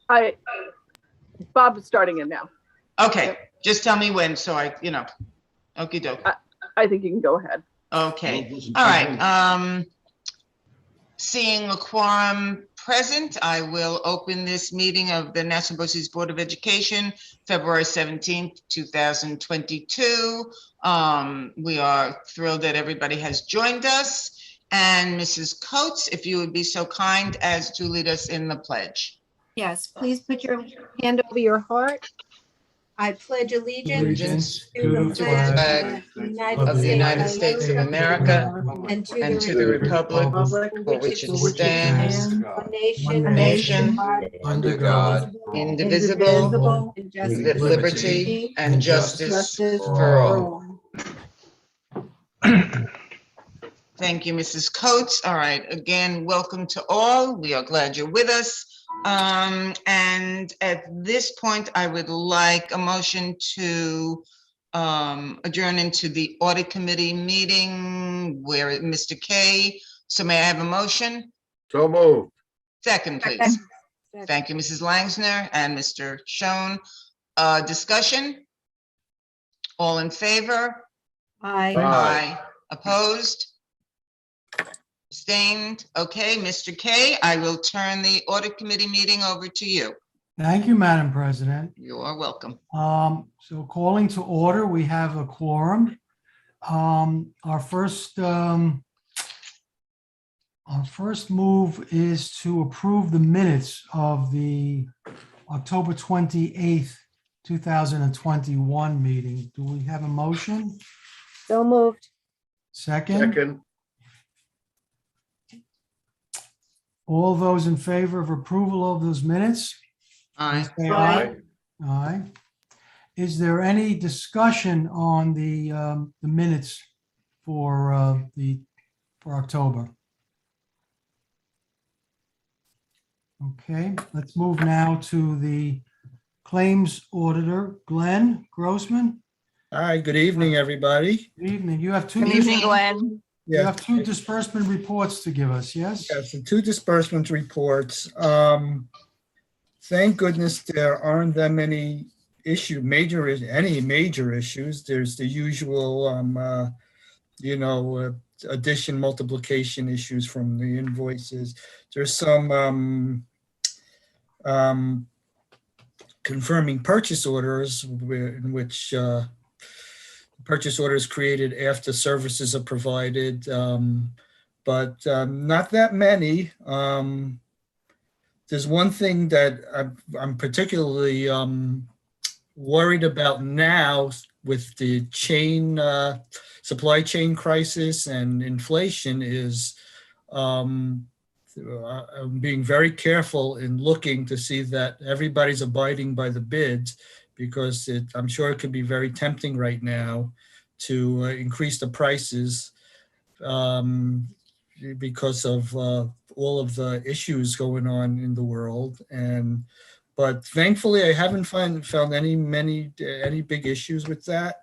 Bob's starting it now. Okay, just tell me when, so okie doke. I think you can go ahead. Okay, all right. Seeing a quorum present, I will open this meeting of the Nassau BOCES Board of Education, February 17th, 2022. We are thrilled that everybody has joined us. And Mrs. Coates, if you would be so kind as to lead us in the pledge. Yes, please put your hand over your heart. I pledge allegiance to the flag of the United States of America and to the republic for which it stands, one nation, under God, indivisible, and with liberty and justice for all. Thank you, Mrs. Coates. All right, again, welcome to all. We are glad you're with us. And at this point, I would like a motion to adjourn into the audit committee meeting where Mr. K. So may I have a motion? So moved. Second, please. Thank you, Mrs. Langsner and Mr. Schoen. Discussion? All in favor? Aye. Aye. Opposed? Abstained? Okay, Mr. K, I will turn the audit committee meeting over to you. Thank you, Madam President. You are welcome. So calling to order, we have a quorum. Our first move is to approve the minutes of the October 28th, 2021 meeting. Do we have a motion? So moved. Second? All those in favor of approval of those minutes? Aye. Say aye. Aye. Is there any discussion on the minutes for October? Okay, let's move now to the claims auditor, Glenn Grossman. Hi, good evening, everybody. Good evening. You have two. Good evening, Glenn. You have two disbursement reports to give us, yes? Yes, the two disbursement reports. Thank goodness there aren't that many major issues. There's the usual, addition, multiplication issues from the invoices. There's some confirming purchase orders in which purchase orders created after services are provided, but not that many. There's one thing that I'm particularly worried about now with the supply chain crisis and inflation is I'm being very careful in looking to see that everybody's abiding by the bids, because I'm sure it could be very tempting right now to increase the prices because of all of the issues going on in the world. But thankfully, I haven't found any big issues with that.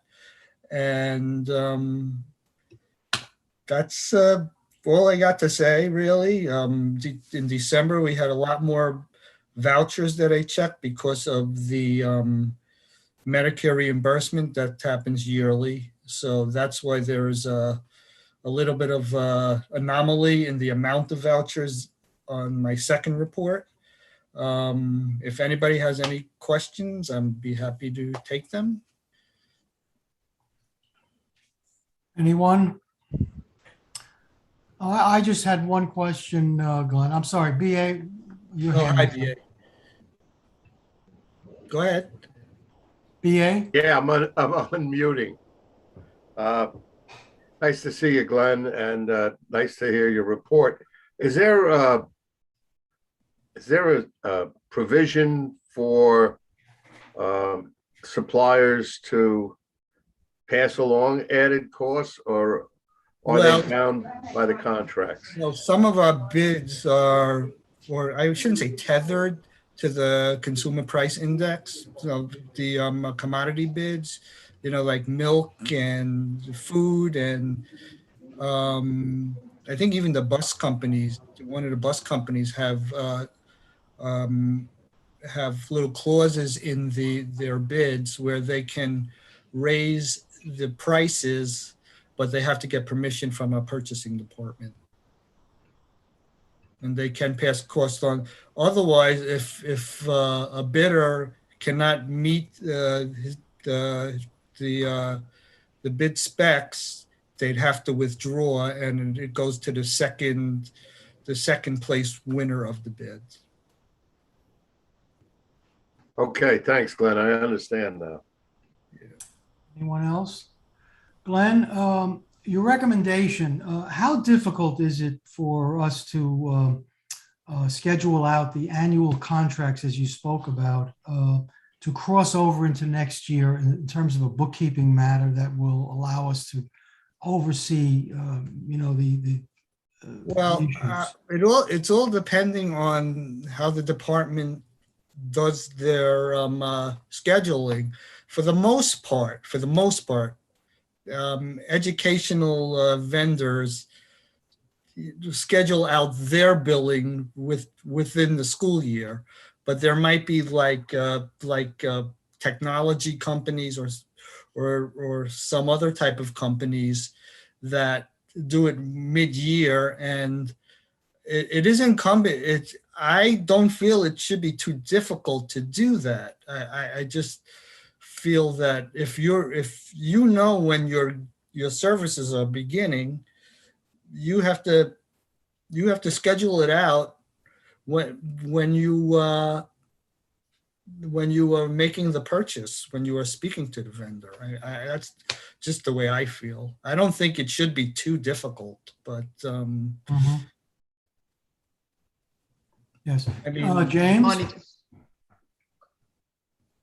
And that's all I got to say, really. In December, we had a lot more vouchers that I checked because of the Medicare reimbursement that happens yearly. So that's why there is a little bit of anomaly in the amount of vouchers on my second report. If anybody has any questions, I'd be happy to take them. Anyone? I just had one question, Glenn. I'm sorry, BA. Hi, BA. Go ahead. BA? Yeah, I'm unmuting. Nice to see you, Glenn, and nice to hear your report. Is there a provision for suppliers to pass along added costs, or are they bound by the contracts? Some of our bids are, or I shouldn't say tethered to the consumer price index. So the commodity bids, like milk and food, and I think even the bus companies, one of the bus companies have have little clauses in their bids where they can raise the prices, but they have to get permission from a purchasing department. And they can pass cost on. Otherwise, if a bidder cannot meet the bid specs, they'd have to withdraw, and it goes to the second place winner of the bid. Okay, thanks, Glenn. I understand now. Anyone else? Glenn, your recommendation, how difficult is it for us to schedule out the annual contracts as you spoke about to cross over into next year in terms of a bookkeeping matter that will allow us to oversee, the Well, issues? it's all depending on how the department does their scheduling. For the most part, educational vendors schedule out their billing within the school year, but there might be like technology companies or some other type of companies that do it mid-year, and it is incumbent. I don't feel it should be too difficult to do that. I just feel that if you know when your services are beginning, you have to schedule it out when you are making the purchase, when you are speaking to the vendor. That's just the way I feel. I don't think it should be too difficult, but Mhm. Yes. I mean, James?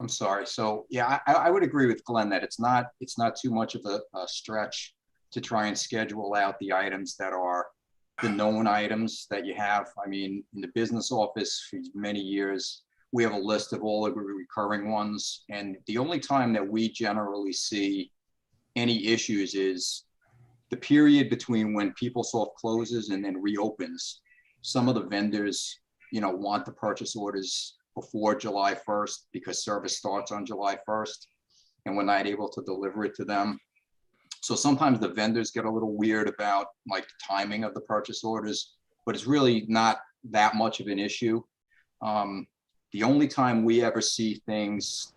I'm sorry. So yeah, I would agree with Glenn that it's not too much of a stretch to try and schedule out the items that are the known items that you have. I mean, in the business office for many years, we have a list of all the recurring ones. And the only time that we generally see any issues is the period between when PeopleSoft closes and then reopens. Some of the vendors, want the purchase orders before July 1st because service starts on July 1st and we're not able to deliver it to them. So sometimes the vendors get a little weird about like the timing of the purchase orders, but it's really not that much of an issue. The only time we ever see things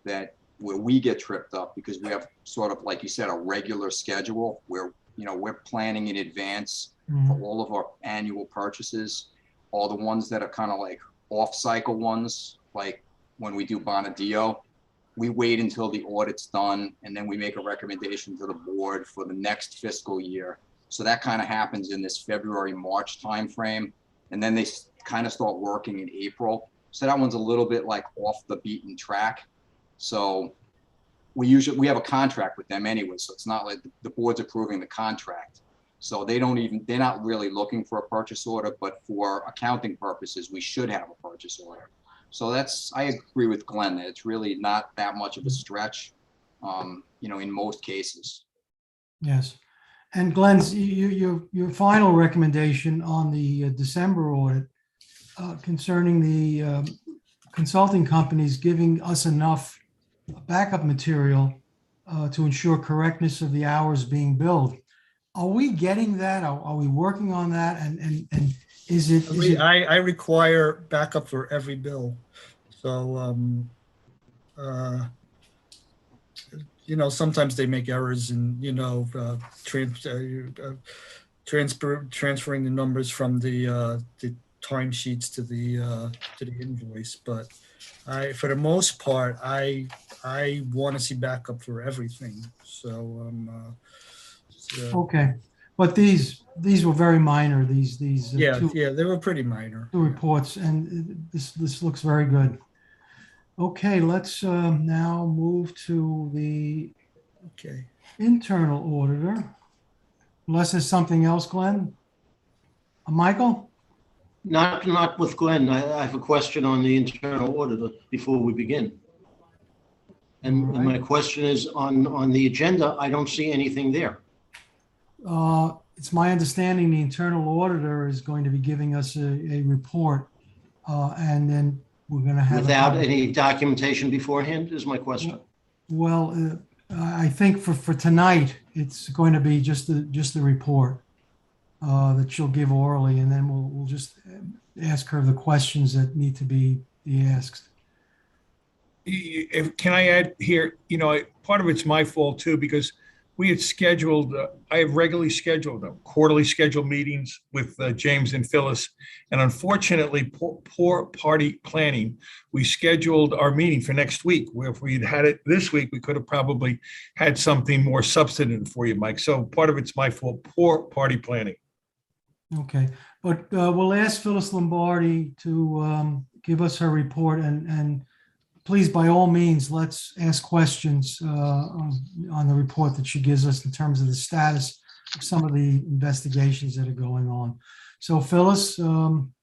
where we get tripped up, because we have sort of, like you said, a regular schedule where, we're planning in advance for all of our annual purchases, all the ones that are kind of like off-cycle ones, like when we do Bonadio, we wait until the audit's done and then we make a recommendation to the board for the next fiscal year. So that kind of happens in this February, March timeframe. And then they kind of start working in April. So that one's a little bit like off the beaten track. So we have a contract with them anyway. So it's not like the board's approving the contract. So they're not really looking for a purchase order, but for accounting purposes, we should have a purchase order. So I agree with Glenn that it's really not that much of a stretch, in most cases. Yes. And Glenn's, your final recommendation on the December audit concerning the consulting companies giving us enough backup material to ensure correctness of the hours being billed. Are we getting that? Are we working on that? And is it? I require backup for every bill. So, sometimes they make errors in, transferring the numbers from the timesheets to the invoice. But for the most part, I want to see backup for everything. So, Okay, but these were very minor. These they were pretty minor. two reports, and this looks very good. Okay, let's now move to the internal auditor. Unless there's something else, Glenn? Michael? Not with Glenn. I have a question on the internal auditor before we begin. And All right. my question is on the agenda, I don't see anything there. It's my understanding the internal auditor is going to be giving us a report, and then we're going to have. Without any documentation beforehand is my question. Well, I think for tonight, it's going to be just the report that she'll give orally, and then we'll just ask her the questions that need to be asked. Can I add here, part of it's my fault too, because we had scheduled, I have regularly scheduled quarterly scheduled meetings with James and Phyllis. And unfortunately, poor party planning, we scheduled our meeting for next week, where if we had it this week, we could have probably had something more substantive for you, Mike. So part of it's my fault, poor party planning. Okay, but we'll ask Phyllis Lombardi to give us her report, and please, by all means, let's ask questions on the report that she gives us in terms of the status of some of the investigations that are going on. So Phyllis, can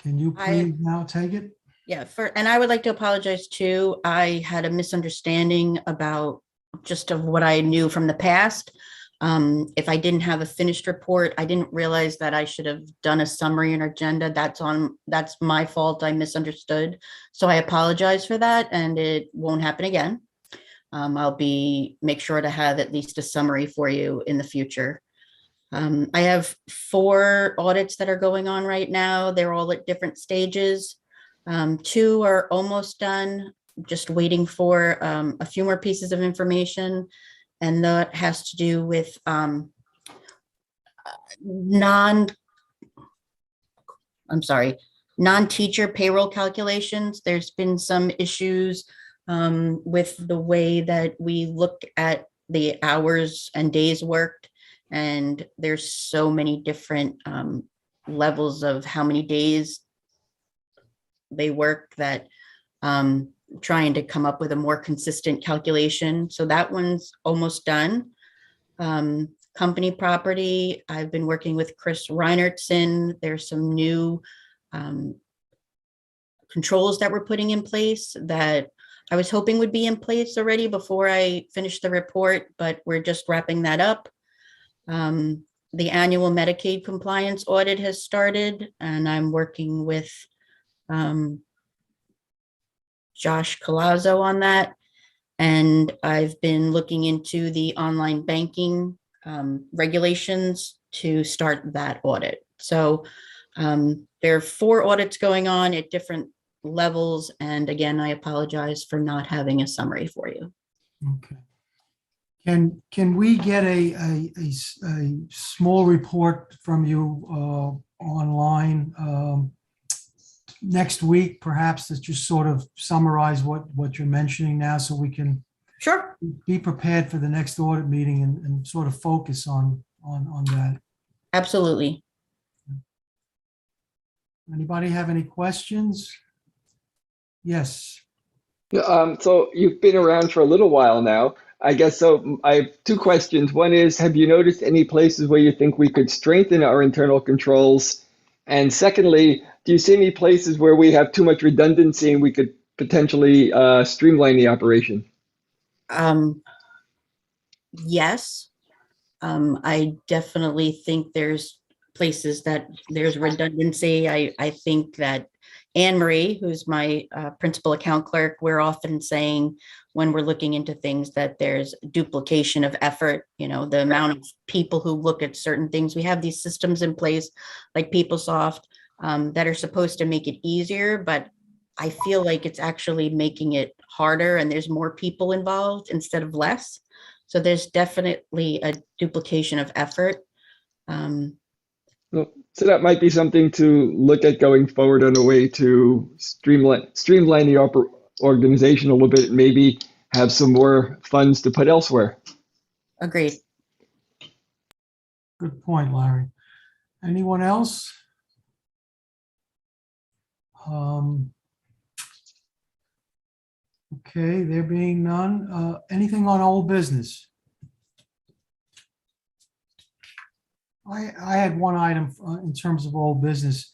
you please now take it? Yeah, and I would like to apologize too. I had a misunderstanding about just of what I knew from the past. If I didn't have a finished report, I didn't realize that I should have done a summary and agenda. That's my fault. I misunderstood. So I apologize for that, and it won't happen again. I'll make sure to have at least a summary for you in the future. I have 4 audits that are going on right now. They're all at different stages. 2 are almost done, just waiting for a few more pieces of information. And that has to do with non-teacher payroll calculations. There's been some issues with the way that we look at the hours and days worked. And there's so many different levels of how many days they work that trying to come up with a more consistent calculation. So that one's almost done. Company property, I've been working with Chris Reinertson. There's some new controls that we're putting in place that I was hoping would be in place already before I finished the report, but we're just wrapping that up. The annual Medicaid compliance audit has started, and I'm working with Josh Colazzo on that. And I've been looking into the online banking regulations to start that audit. So there are 4 audits going on at different levels. And again, I apologize for not having a summary for you. Okay. Can we get a small report from you online next week, perhaps, that just sort of summarize what you're mentioning now, so we can Sure. be prepared for the next audit meeting and sort of focus on that? Absolutely. Anybody have any questions? Yes. So you've been around for a little while now, I guess. So I have 2 questions. One is, have you noticed any places where you think we could strengthen our internal controls? And secondly, do you see any places where we have too much redundancy and we could potentially streamline the operation? Yes. I definitely think there's places that there's redundancy. I think that Anne Marie, who's my principal account clerk, we're often saying when we're looking into things that there's duplication of effort, the amount of people who look at certain things. We have these systems in place like PeopleSoft that are supposed to make it easier, but I feel like it's actually making it harder, and there's more people involved instead of less. So there's definitely a duplication of effort. So that might be something to look at going forward on a way to streamline the organization a little bit, and maybe have some more funds to put elsewhere. Agreed. Good point, Larry. Anyone else? Okay, there being none. Anything on old business? I had one item in terms of old business.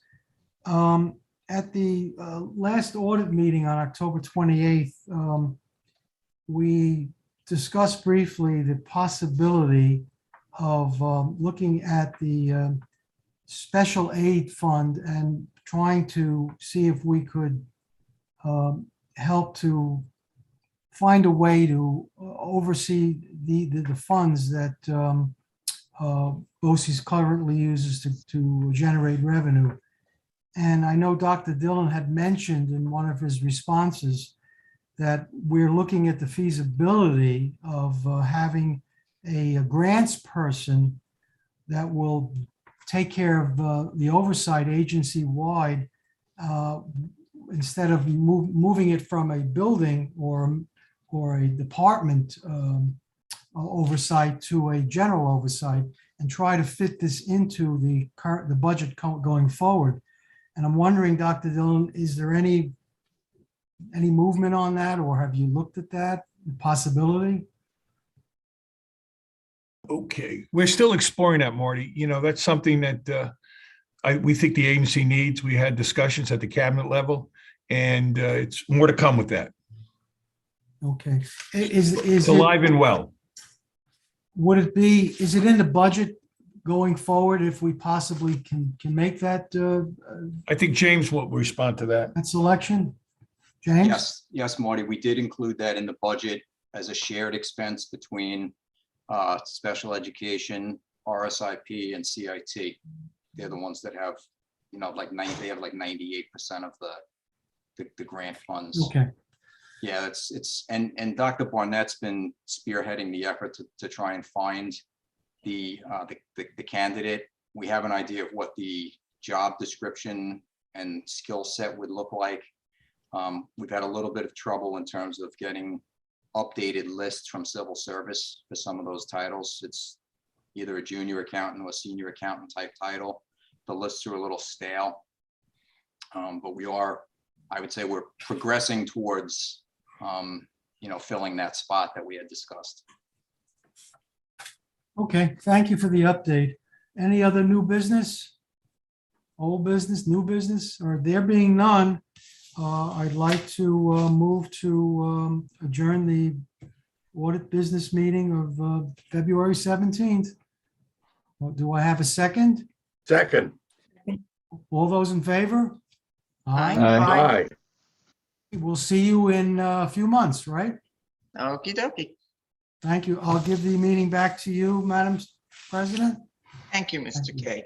At the last audit meeting on October 28th, we discussed briefly the possibility of looking at the special aid fund and trying to see if we could help to find a way to oversee the funds that BOCES currently uses to generate revenue. And I know Dr. Dillon had mentioned in one of his responses that we're looking at the feasibility of having a grants person that will take care of the oversight agency-wide instead of moving it from a building or a department oversight to a general oversight, and try to fit this into the budget going forward. And I'm wondering, Dr. Dillon, is there any movement on that, or have you looked at that possibility? Okay, we're still exploring that, Marty. You know, that's something that we think the agency needs. We had discussions at the cabinet level, and it's more to come with that. Okay. It's alive and well. Is it in the budget going forward if we possibly can make that I think James will respond to that. selection? James? Yes, Marty, we did include that in the budget as a shared expense between special education, RSIP, and CIT. They're the ones that have, you know, they have like 98% of the grant funds. Okay. Yeah, and Dr. Barnett's been spearheading the effort to try and find the candidate. We have an idea of what the job description and skill set would look like. We've had a little bit of trouble in terms of getting updated lists from civil service for some of those titles. It's either a junior accountant or a senior accountant type title. The lists are a little stale, but I would say we're progressing towards, filling that spot that we had discussed. Okay, thank you for the update. Any other new business? Old business, new business, or there being none, I'd like to move to adjourn the audit business meeting of February 17th. Well, do I have a second? Second. All those in favor? Aye. We'll see you in a few months, right? Okie dokie. Thank you. I'll give the meeting back to you, Madam President. Thank you, Mr. Kay.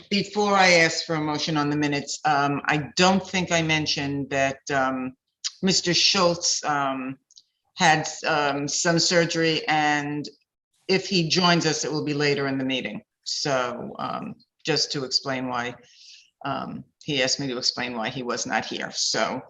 Before I ask for a motion on the minutes, I don't think I mentioned that Mr. Schultz had some surgery, and if he joins us, it will be later in the meeting. So just to explain why, he asked me to explain why he was not here. So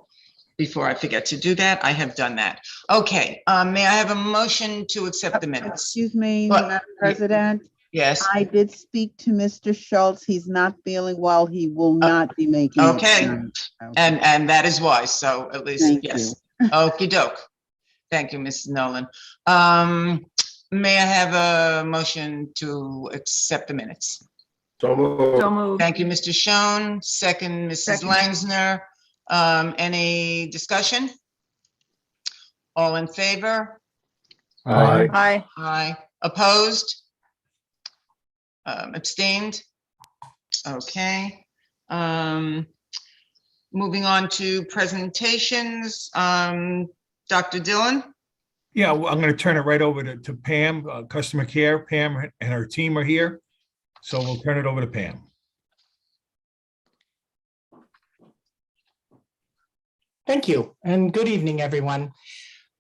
before I forget to do that, I have done that. Okay, may I have a motion to accept the minutes? Excuse me, What? Madam President. Yes. I did speak to Mr. Schultz. He's not feeling well. He will not be making. it Okay. tonight. And that is why, so at least, Thank yes. Okey doke. Thank you, Mrs. Nolan. May I have a motion to accept the minutes? So moved. So moved. Thank you, Mr. Schoen. Second, Mrs. Second. Langsner. Any discussion? All in favor? Aye. Aye. Aye. Opposed? Abstained? Okay. Moving on to presentations. Dr. Dillon? Yeah, well, I'm going to turn it right over to Pam, customer care. Pam and her team are here. So we'll turn it over to Pam. Thank you, and good evening, everyone.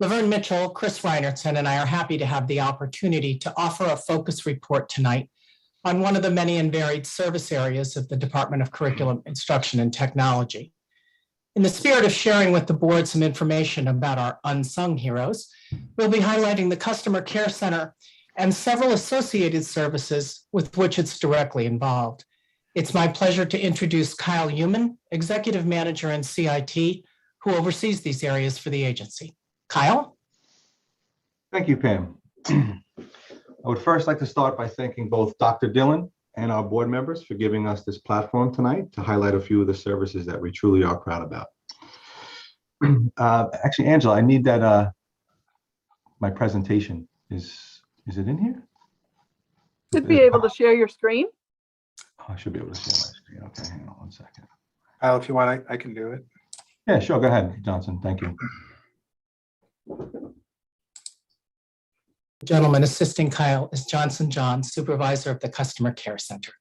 Laverne Mitchell, Chris Reinertson, and I are happy to have the opportunity to offer a focus report tonight on one of the many and varied service areas of the Department of Curriculum, Instruction, and Technology. In the spirit of sharing with the board some information about our unsung heroes, we'll be highlighting the Customer Care Center and several associated services with which it's directly involved. It's my pleasure to introduce Kyle Human, Executive Manager in CIT, who oversees these areas for the agency. Kyle? Thank you, Pam. I would first like to start by thanking both Dr. Dillon and our board members for giving us this platform tonight to highlight a few of the services that we truly are proud about. Actually, Angela, I need that, my presentation. Is it in here? Should be able to share your screen. Oh, I should be able to share my screen. Okay, hang on one second. Kyle, if you want, I can do it. Yeah, sure. Go ahead, Johnson. Thank you. The gentleman assisting Kyle is Johnson John, Supervisor of the Customer Care Center.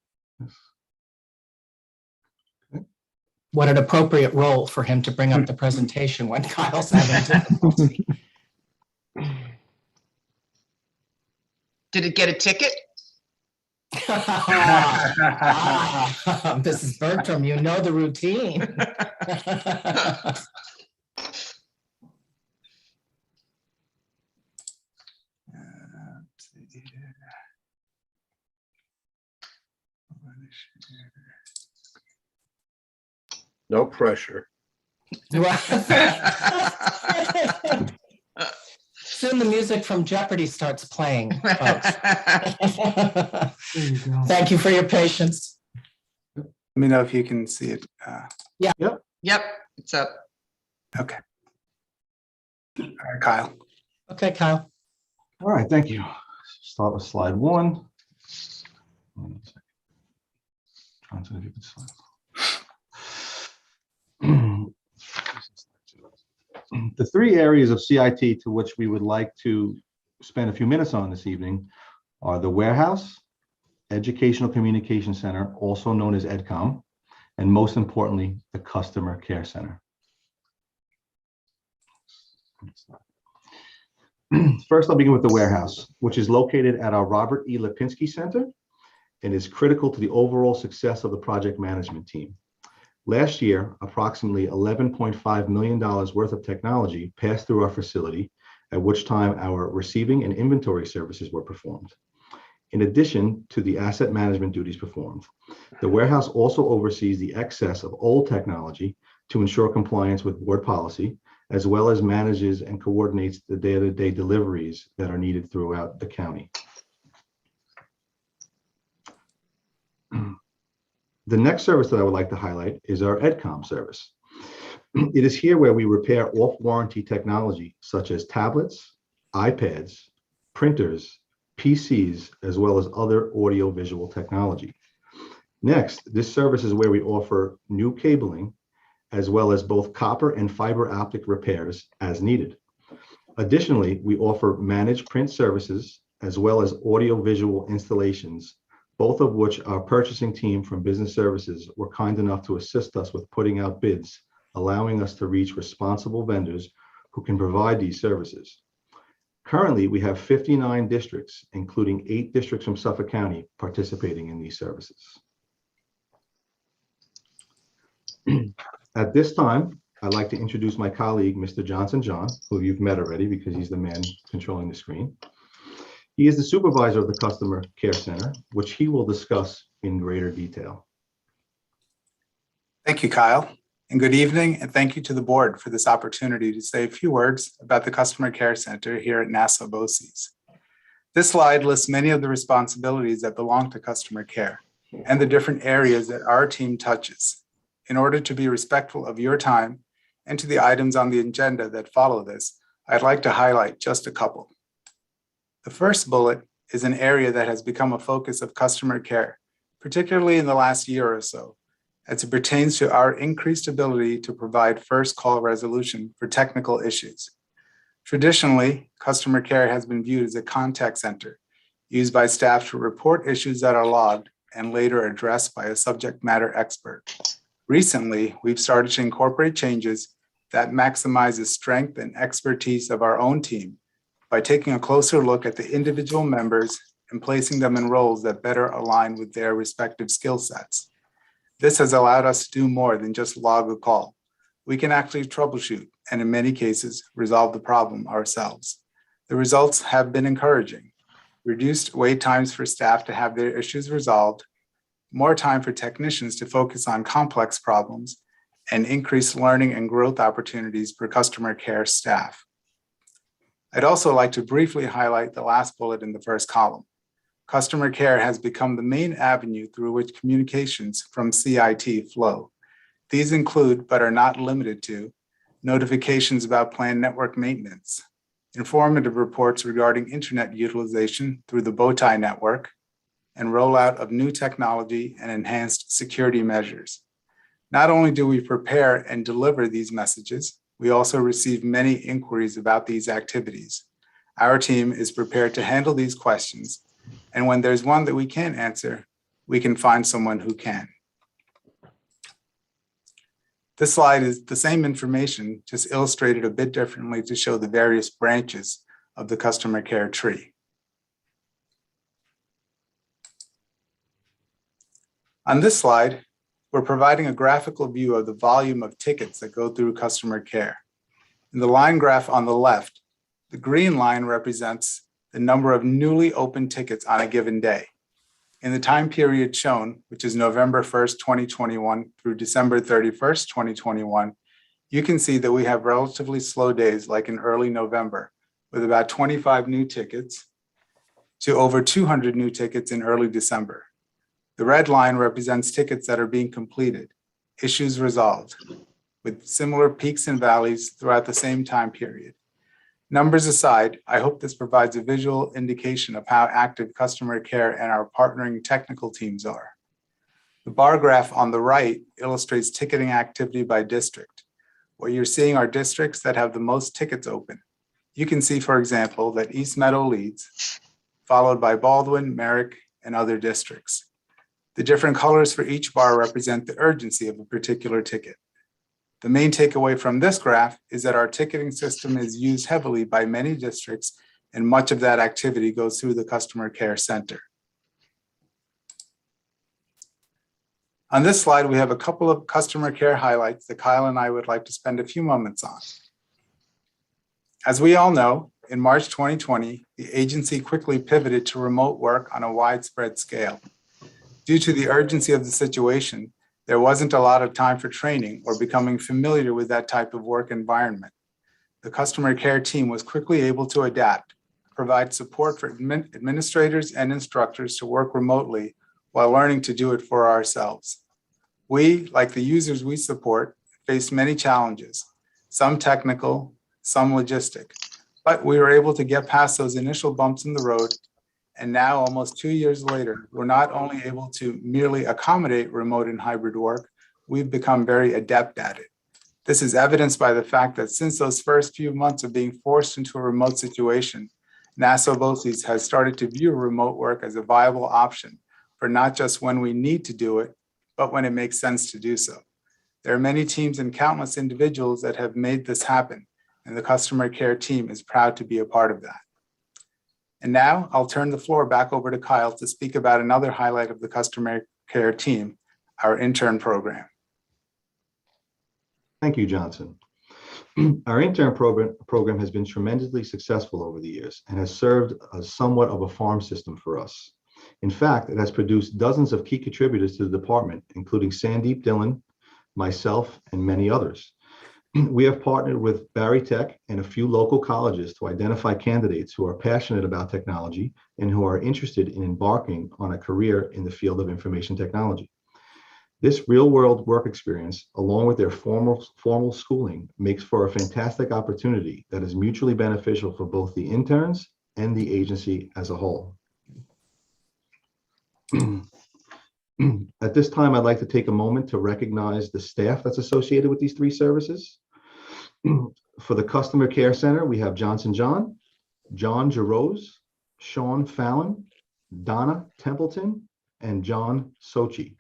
What an appropriate role for him to bring up the presentation when Kyle's having difficulty. Did it get a ticket? Mrs. Bertram, you know the routine. No pressure. Soon the music from Jeopardy starts playing, folks. There you go. Thank you for your patience. Let me know if you can see it. Yep, it's up. Okay. All right, Kyle. Okay, Kyle. All right, thank you. Start with slide 1. Johnson, if you could slide. The 3 areas of CIT to which we would like to spend a few minutes on this evening are the warehouse, Educational Communication Center, also known as EdCom, and most importantly, the Customer Care Center. First, I'll begin with the warehouse, which is located at our Robert E. Lipinski Center and is critical to the overall success of the project management team. Last year, approximately $11.5 million worth of technology passed through our facility, at which time our receiving and inventory services were performed. In addition to the asset management duties performed, the warehouse also oversees the excess of old technology to ensure compliance with board policy, as well as manages and coordinates the day-to-day deliveries that are needed throughout the county. The next service that I would like to highlight is our EdCom service. It is here where we repair off-warranty technology such as tablets, iPads, printers, PCs, as well as other audio-visual technology. Next, this service is where we offer new cabling, as well as both copper and fiber optic repairs as needed. Additionally, we offer managed print services, as well as audio-visual installations, both of which our purchasing team from Business Services were kind enough to assist us with putting out bids, allowing us to reach responsible vendors who can provide these services. Currently, we have 59 districts, including 8 districts from Suffolk County, participating in these services. At this time, I'd like to introduce my colleague, Mr. Johnson John, who you've met already because he's the man controlling the screen. He is the supervisor of the Customer Care Center, which he will discuss in greater detail. Thank you, Kyle, and good evening, and thank you to the board for this opportunity to say a few words about the Customer Care Center here at Nassau BOCES. This slide lists many of the responsibilities that belong to customer care and the different areas that our team touches. In order to be respectful of your time and to the items on the agenda that follow this, I'd like to highlight just a couple. The first bullet is an area that has become a focus of customer care, particularly in the last year or so, as it pertains to our increased ability to provide first call resolution for technical issues. Traditionally, customer care has been viewed as a contact center used by staff to report issues that are logged and later addressed by a subject matter expert. Recently, we've started to incorporate changes that maximize the strength and expertise of our own team by taking a closer look at the individual members and placing them in roles that better align with their respective skill sets. This has allowed us to do more than just log a call. We can actually troubleshoot and in many cases resolve the problem ourselves. The results have been encouraging. Reduced wait times for staff to have their issues resolved, more time for technicians to focus on complex problems, and increased learning and growth opportunities for customer care staff. I'd also like to briefly highlight the last bullet in the first column. Customer care has become the main avenue through which communications from CIT flow. These include, but are not limited to, notifications about planned network maintenance, informative reports regarding internet utilization through the Bowtie network, and rollout of new technology and enhanced security measures. Not only do we prepare and deliver these messages, we also receive many inquiries about these activities. Our team is prepared to handle these questions, and when there's one that we can't answer, we can find someone who can. This slide is the same information, just illustrated a bit differently to show the various branches of the customer care tree. On this slide, we're providing a graphical view of the volume of tickets that go through customer care. In the line graph on the left, the green line represents the number of newly opened tickets on a given day. In the time period shown, which is November 1st, 2021 through December 31st, 2021, you can see that we have relatively slow days like in early November, with about 25 new tickets to over 200 new tickets in early December. The red line represents tickets that are being completed, issues resolved, with similar peaks and valleys throughout the same time period. Numbers aside, I hope this provides a visual indication of how active customer care and our partnering technical teams are. The bar graph on the right illustrates ticketing activity by district, where you're seeing our districts that have the most tickets open. You can see, for example, that East Meadow leads, followed by Baldwin, Merrick, and other districts. The different colors for each bar represent the urgency of a particular ticket. The main takeaway from this graph is that our ticketing system is used heavily by many districts, and much of that activity goes through the customer care center. On this slide, we have a couple of customer care highlights that Kyle and I would like to spend a few moments on. As we all know, in March 2020, the agency quickly pivoted to remote work on a widespread scale. Due to the urgency of the situation, there wasn't a lot of time for training or becoming familiar with that type of work environment. The customer care team was quickly able to adapt, provide support for administrators and instructors to work remotely while learning to do it for ourselves. We, like the users we support, faced many challenges, some technical, some logistic, but we were able to get past those initial bumps in the road. And now, almost 2 years later, we're not only able to merely accommodate remote and hybrid work, we've become very adept at it. This is evidenced by the fact that since those first few months of being forced into a remote situation, Nassau BOCES has started to view remote work as a viable option for not just when we need to do it, but when it makes sense to do so. There are many teams and countless individuals that have made this happen, and the customer care team is proud to be a part of that. And now I'll turn the floor back over to Kyle to speak about another highlight of the customer care team, our intern program. Thank you, Johnson. Our intern program has been tremendously successful over the years and has served as somewhat of a farm system for us. In fact, it has produced dozens of key contributors to the department, including Sandeep Dillon, myself, and many others. We have partnered with Barry Tech and a few local colleges to identify candidates who are passionate about technology and who are interested in embarking on a career in the field of information technology. This real-world work experience, along with their formal schooling, makes for a fantastic opportunity that is mutually beneficial for both the interns and the agency as a whole. At this time, I'd like to take a moment to recognize the staff that's associated with these three services. For the Customer Care Center, we have Johnson John Jarose, Sean Fallon, Donna Templeton, and John Sochi.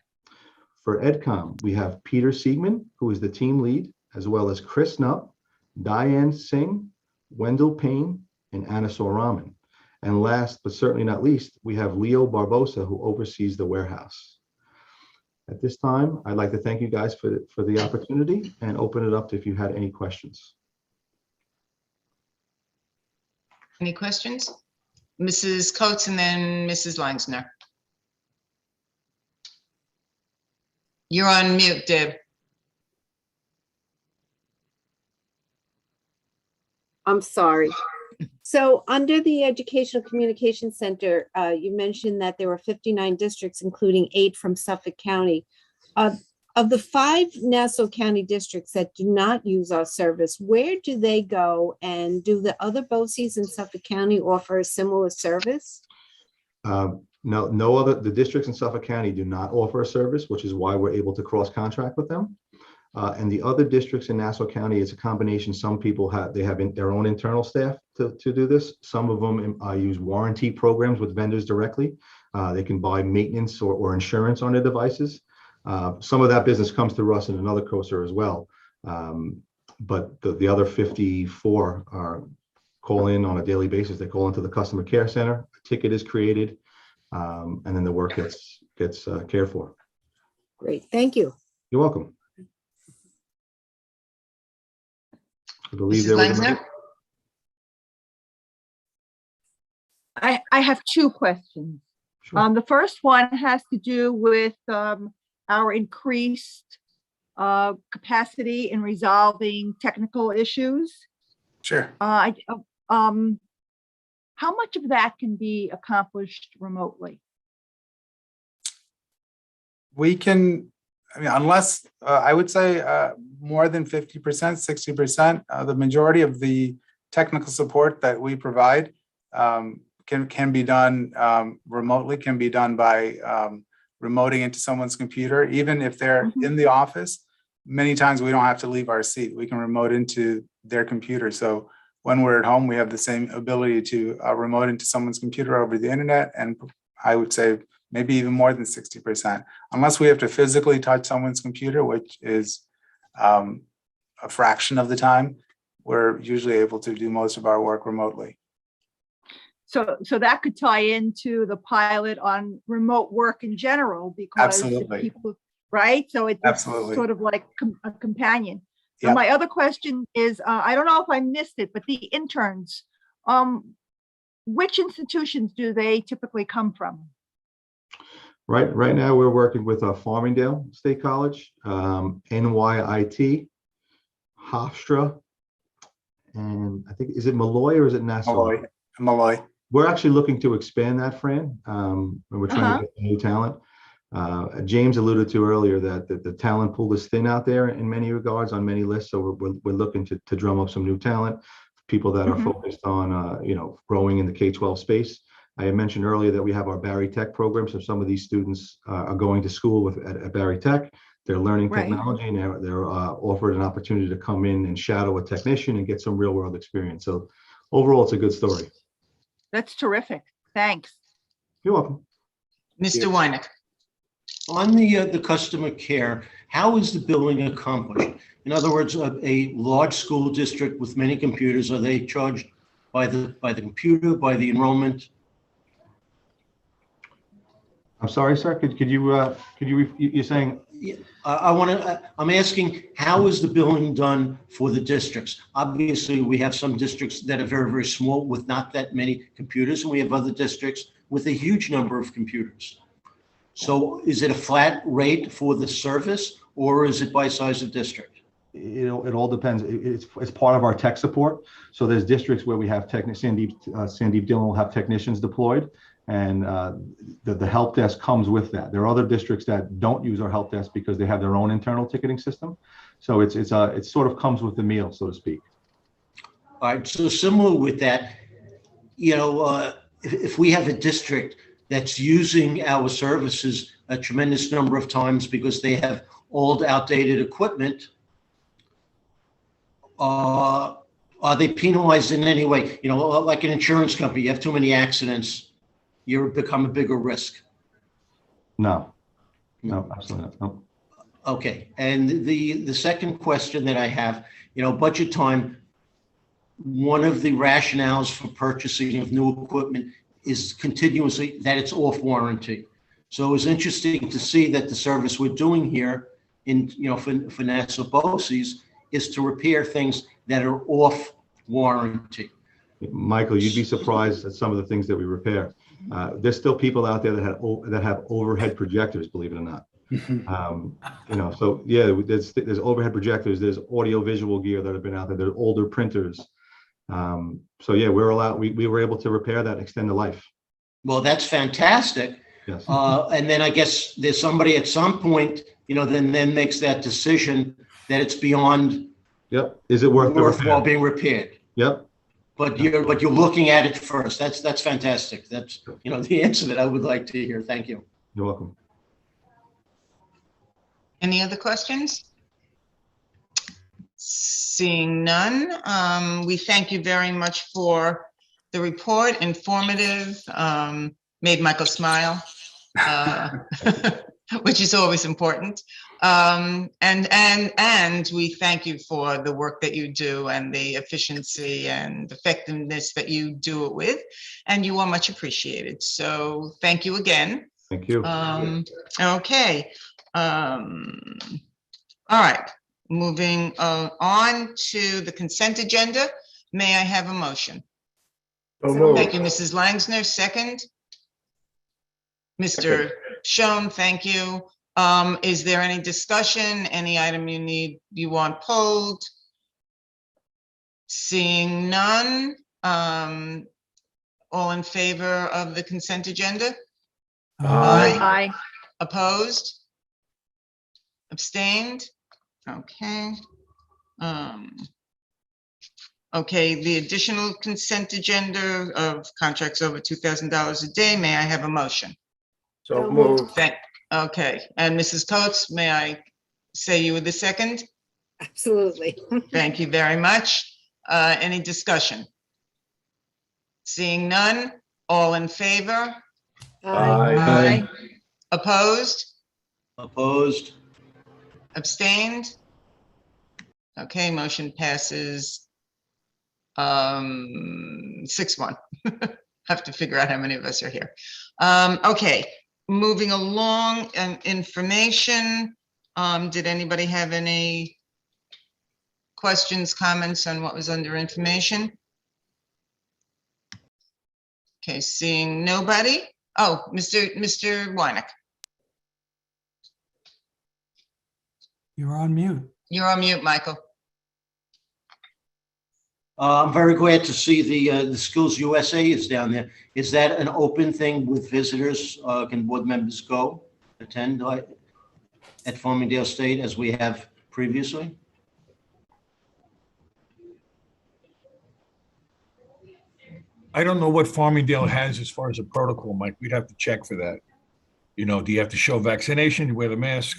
For EdCom, we have Peter Siegman, who is the team lead, as well as Chris Knupp, Diane Singh, Wendell Payne, and Anna Soraman. And last, but certainly not least, we have Leo Barbosa, who oversees the warehouse. At this time, I'd like to thank you guys for the opportunity and open it up to if you had any questions. Any questions? Mrs. Coates and then Mrs. Langsner. You're on mute, Deb. I'm sorry. So under the Educational Communication Center, you mentioned that there were 59 districts, including 8 from Suffolk County. Of the 5 Nassau County districts that do not use our service, where do they go? And do the other BOCES in Suffolk County offer a similar service? No other, the districts in Suffolk County do not offer a service, which is why we're able to cross-contract with them. And the other districts in Nassau County, it's a combination. Some people have their own internal staff to do this. Some of them use warranty programs with vendors directly. They can buy maintenance or insurance on their devices. Some of that business comes through us and another COSER as well. But the other 54 are call in on a daily basis. They call into the customer care center, a ticket is created, and then the work gets cared for. Great, thank you. You're welcome. I believe Mrs. there was Langsner? I have two questions. Sure. The first one has to do with our increased capacity in resolving technical issues. Sure. How much of that can be accomplished remotely? We can, I mean, unless, I would say more than 50%, 60%, the majority of the technical support that we provide can be done remotely, can be done by remoting into someone's computer. Even if they're in the office, many times we don't have to leave our seat. We can remote into their computer. So when we're at home, we have the same ability to remote into someone's computer over the internet. And I would say maybe even more than 60%, unless we have to physically touch someone's computer, which is a fraction of the time, we're usually able to do most of our work remotely. So that could tie into the pilot on remote work in general, because Absolutely. people, right? So it's Absolutely. sort of like a companion. Yep. And my other question is, I don't know if I missed it, but the interns, which institutions do they typically come from? Right now, we're working with Farmingdale State College, NYIT, Hofstra, and I think, is it Malloy or is it Nassau? Malloy. We're actually looking to expand that, Fran, and we're trying to get new talent. James alluded to earlier that the talent pool is thin out there in many regards on many lists. So we're looking to drum up some new talent, people that are focused on, growing in the K-12 space. I had mentioned earlier that we have our Barry Tech program. So some of these students are going to school at Barry Tech. They're learning technology, and they're offered an opportunity to come in and shadow a technician and get some real world experience. So overall, it's a good story. That's terrific. Thanks. You're welcome. Mr. Wynick. On the customer care, how is the billing accomplished? In other words, a large school district with many computers, are they charged by the computer, by the enrollment? I'm sorry, sir. Could you you're saying? I'm asking, how is the billing done for the districts? Obviously, we have some districts that are very, very small with not that many computers, and we have other districts with a huge number of computers. So is it a flat rate for the service, or is it by size of district? It all depends. It's part of our tech support. So there's districts where we have Sandeep Dillon will have technicians deployed, and the help desk comes with that. There are other districts that don't use our help desk because they have their own internal ticketing system. So it sort of comes with the meal, so to speak. All right. So similar with that, if we have a district that's using our services a tremendous number of times because they have old, outdated equipment, are they penalized in any way? Like an insurance company, you have too many accidents, you become a bigger risk. No, absolutely not. No. Okay. And the second question that I have, budget time, one of the rationales for purchasing of new equipment is continuously that it's off warranty. So it was interesting to see that the service we're doing here for Nassau BOCES is to repair things that are off warranty. Michael, you'd be surprised at some of the things that we repair. There's still people out there that have overhead projectors, believe it or not. So yeah, there's overhead projectors, there's audio visual gear that have been out there, there's older printers. So yeah, we were able to repair that and extend the life. Well, that's fantastic. Yes. And then I guess there's somebody at some point, then makes that decision that it's beyond. Yep. Is it worthwhile being repaired? Yep. But you're looking at it first. That's fantastic. That's the answer that I would like to hear. Thank you. You're welcome. Any other questions? Seeing none, we thank you very much for the report, informative, made Michael smile, which is always important. And we thank you for the work that you do and the efficiency and effectiveness that you do it with, and you are much appreciated. So thank you again. Thank you. Okay. All right, moving on to the consent agenda. May I have a motion? So moved. Thank you, Mrs. Langsner. Second. Mr. Schoen, thank you. Is there any discussion? Any item you want pulled? Seeing none. All in favor of the consent agenda? Aye. Opposed? Abstained? Okay. Okay, the additional consent agenda of contracts over $2,000 a day. May I have a motion? So moved. Okay, and Mrs. Coates, may I say you were the second? Absolutely. Thank you very much. Any discussion? Seeing none, all in favor? Aye. Opposed? Opposed? Abstained? Okay, motion passes 6-1. Have to figure out how many of us are here. Okay, moving along, information. Did anybody have any questions, comments on what was under information? Okay, seeing nobody. Oh, Mr. Wynick, You're on mute. you're on mute, Michael. I'm very glad to see the Skills USA is down there. Is that an open thing with visitors? Can board members go attend at Farmingdale State as we have previously? I don't know what Farmingdale has as far as a protocol, Mike. We'd have to check for that. You know, do you have to show vaccination? You wear the mask?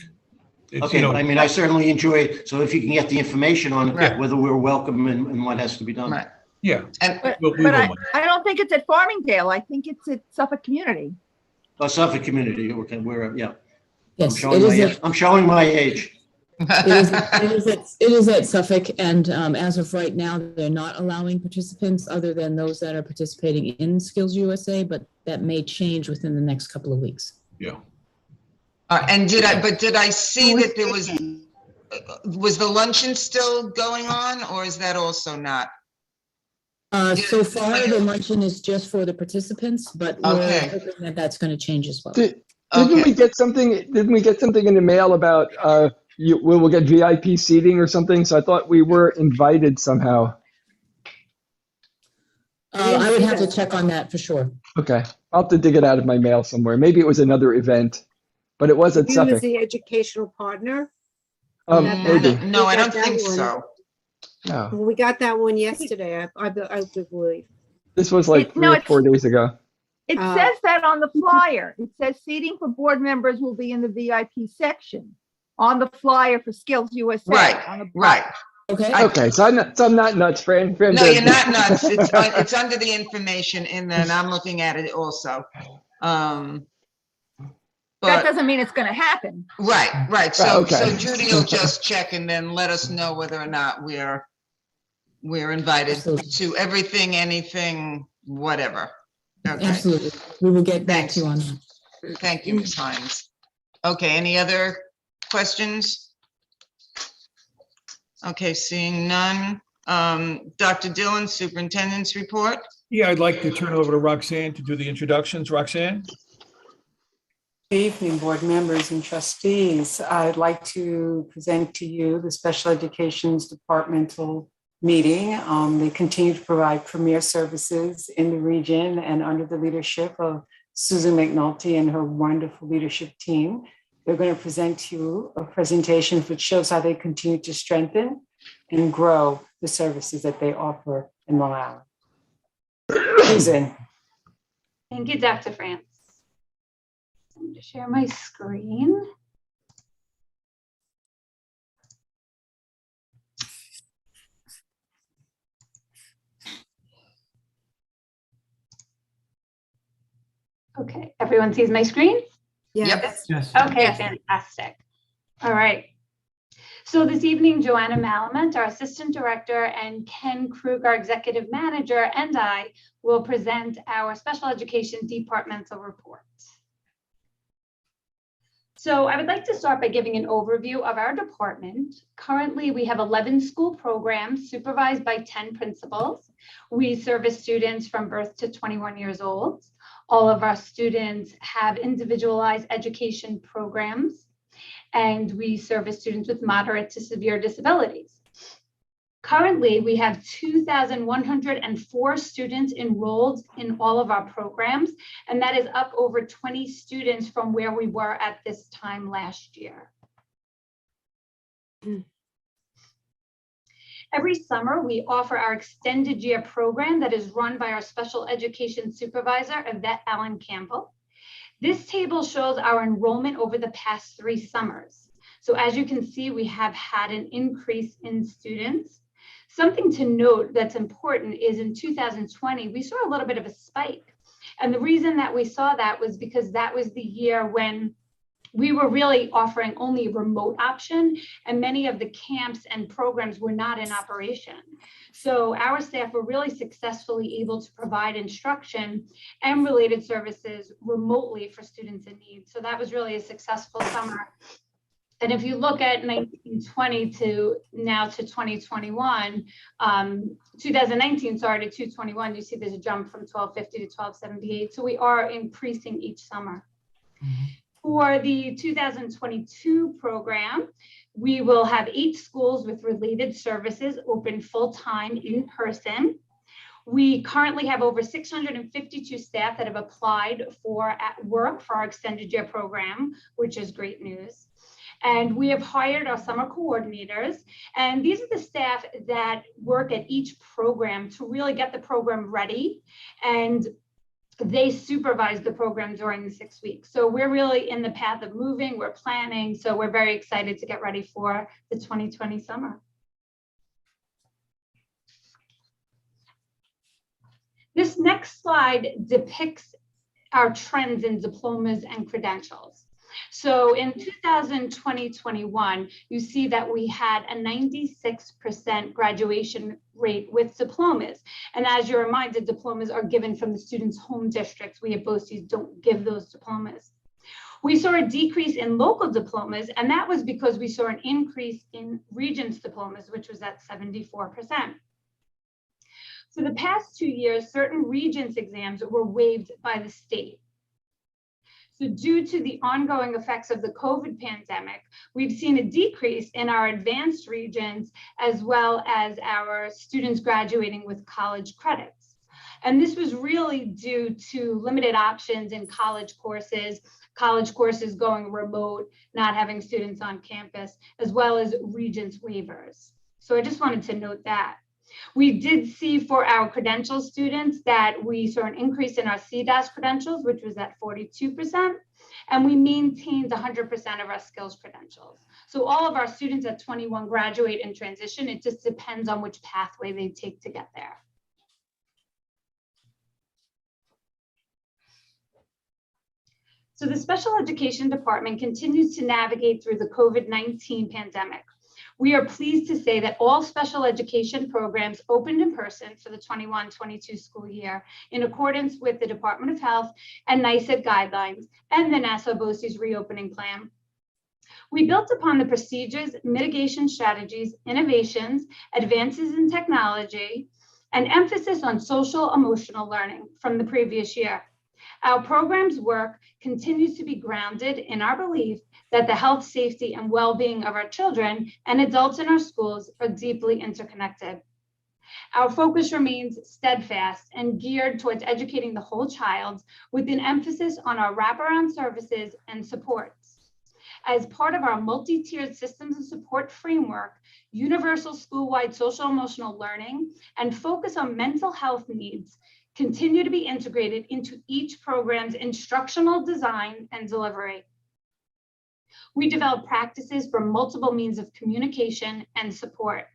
It's, Okay, you know, I mean, I certainly enjoy it. So if you can get the information on Right. whether we're welcome and what has to be done. Right. yeah. And But, we but will, Mike. I don't think it's at Farmingdale. I think it's at Suffolk Community. Oh, Suffolk Community, okay, we're, yeah. Yes, it I'm showing my age. is at Suffolk, and as of right now, they're not allowing participants other than those that are participating in Skills USA, but that may change within the next couple of weeks. Yeah. and did I see that there was the luncheon still going on, or is that also not? So far, the luncheon is just for the participants, but we're Okay. hoping that that's going to change as well. Didn't Okay. we get something? Didn't we get something in the mail about we'll get VIP seating or something? So I thought we were invited somehow. I would have to check on that for sure. Okay, I'll have to dig it out of my mail somewhere. Maybe it was another event, but it was at You as Suffolk. the educational partner? Maybe. No, I We got don't that think one. so. No, We got that one yesterday, I believe. this was like No, 3 or 4 days ago. It Uh, says that on the flyer. It says seating for board members will be in the VIP section on the flyer for Skills USA. Right, on the right. Okay. Okay, so I'm not nuts, Fran. Fran No, does you're this. not nuts. It's under the information in there, and I'm looking at it also. That But, doesn't mean it's going to happen. right. So Okay. Judy will just check and then let us know whether or not we're invited Absolutely. to everything, anything, whatever. Okay, Absolutely. We will get back Thanks. to you on that. thank you, Ms. Hines. Okay, any other questions? Okay, seeing none. Dr. Dillon, Superintendent's report. Yeah, I'd like to turn over to Roxanne to do the introductions. Roxanne? Good evening, board members and trustees. I'd like to present to you the Special Education's departmental meeting. They continue to provide premier services in the region and under the leadership of Susan McNulty and her wonderful leadership team. They're going to present to you a presentation which shows how they continue to strengthen and grow the services that they offer in Long Island. Susan. Thank you, Dr. France. I'm going to share my screen. Okay, everyone sees my screen? Yes. Yes. Okay, Yes. fantastic. All right. So this evening, Joanna Malamant, our Assistant Director, and Ken Krug, our Executive Manager, and I will present our Special Education Departmental Report. So I would like to start by giving an overview of our department. Currently, we have 11 school programs supervised by 10 principals. We service students from birth to 21 years old. All of our students have individualized education programs, and we service students with moderate to severe disabilities. Currently, we have 2,104 students enrolled in all of our programs, and that is up over 20 students from where we were at this time last year. Every summer, we offer our extended year program that is run by our special education supervisor, Yvette Allen Campbell. This table shows our enrollment over the past 3 summers. So as you can see, we have had an increase in students. Something to note that's important is in 2020, we saw a little bit of a spike. And the reason that we saw that was because that was the year when we were really offering only a remote option, and many of the camps and programs were not in operation. So our staff were really successfully able to provide instruction and related services remotely for students in need. So that was really a successful summer. And if you look at 1920 to now to 2021, 2019, sorry, to 2021, you see there's a jump from 1250 to 1278. So we are increasing each summer. For the 2022 program, we will have 8 schools with related services open full-time in person. We currently have over 652 staff that have applied for work for our extended year program, which is great news. And we have hired our summer coordinators, and these are the staff that work at each program to really get the program ready, and they supervise the program during the 6 weeks. So we're really in the path of moving, we're planning, so we're very excited to get ready for the 2020 summer. This next slide depicts our trends in diplomas and credentials. So in 2020-21, you see that we had a 96% graduation rate with diplomas. And as you're reminded, diplomas are given from the students' home districts. We at BOCES don't give those diplomas. We saw a decrease in local diplomas, and that was because we saw an increase in Regents diplomas, which was at 74%. For the past 2 years, certain Regents exams were waived by the state. So due to the ongoing effects of the COVID pandemic, we've seen a decrease in our advanced Regents as well as our students graduating with college credits. And this was really due to limited options in college courses going remote, not having students on campus, as well as Regents waivers. So I just wanted to note that. We did see for our credential students that we saw an increase in our CDAS credentials, which was at 42%, and we maintained 100% of our skills credentials. So all of our students at 21 graduate and transition. It just depends on which pathway they take to get there. So the special education department continues to navigate through the COVID-19 pandemic. We are pleased to say that all special education programs opened in person for the 21-22 school year in accordance with the Department of Health and NICED guidelines and the Nassau BOCES reopening plan. We built upon the procedures, mitigation strategies, innovations, advances in technology, and emphasis on social emotional learning from the previous year. Our program's work continues to be grounded in our belief that the health, safety, and well-being of our children and adults in our schools are deeply interconnected. Our focus remains steadfast and geared towards educating the whole child with an emphasis on our wraparound services and supports. As part of our multi-tiered systems of support framework, universal school-wide social emotional learning and focus on mental health needs continue to be integrated into each program's instructional design and delivery. We develop practices for multiple means of communication and support.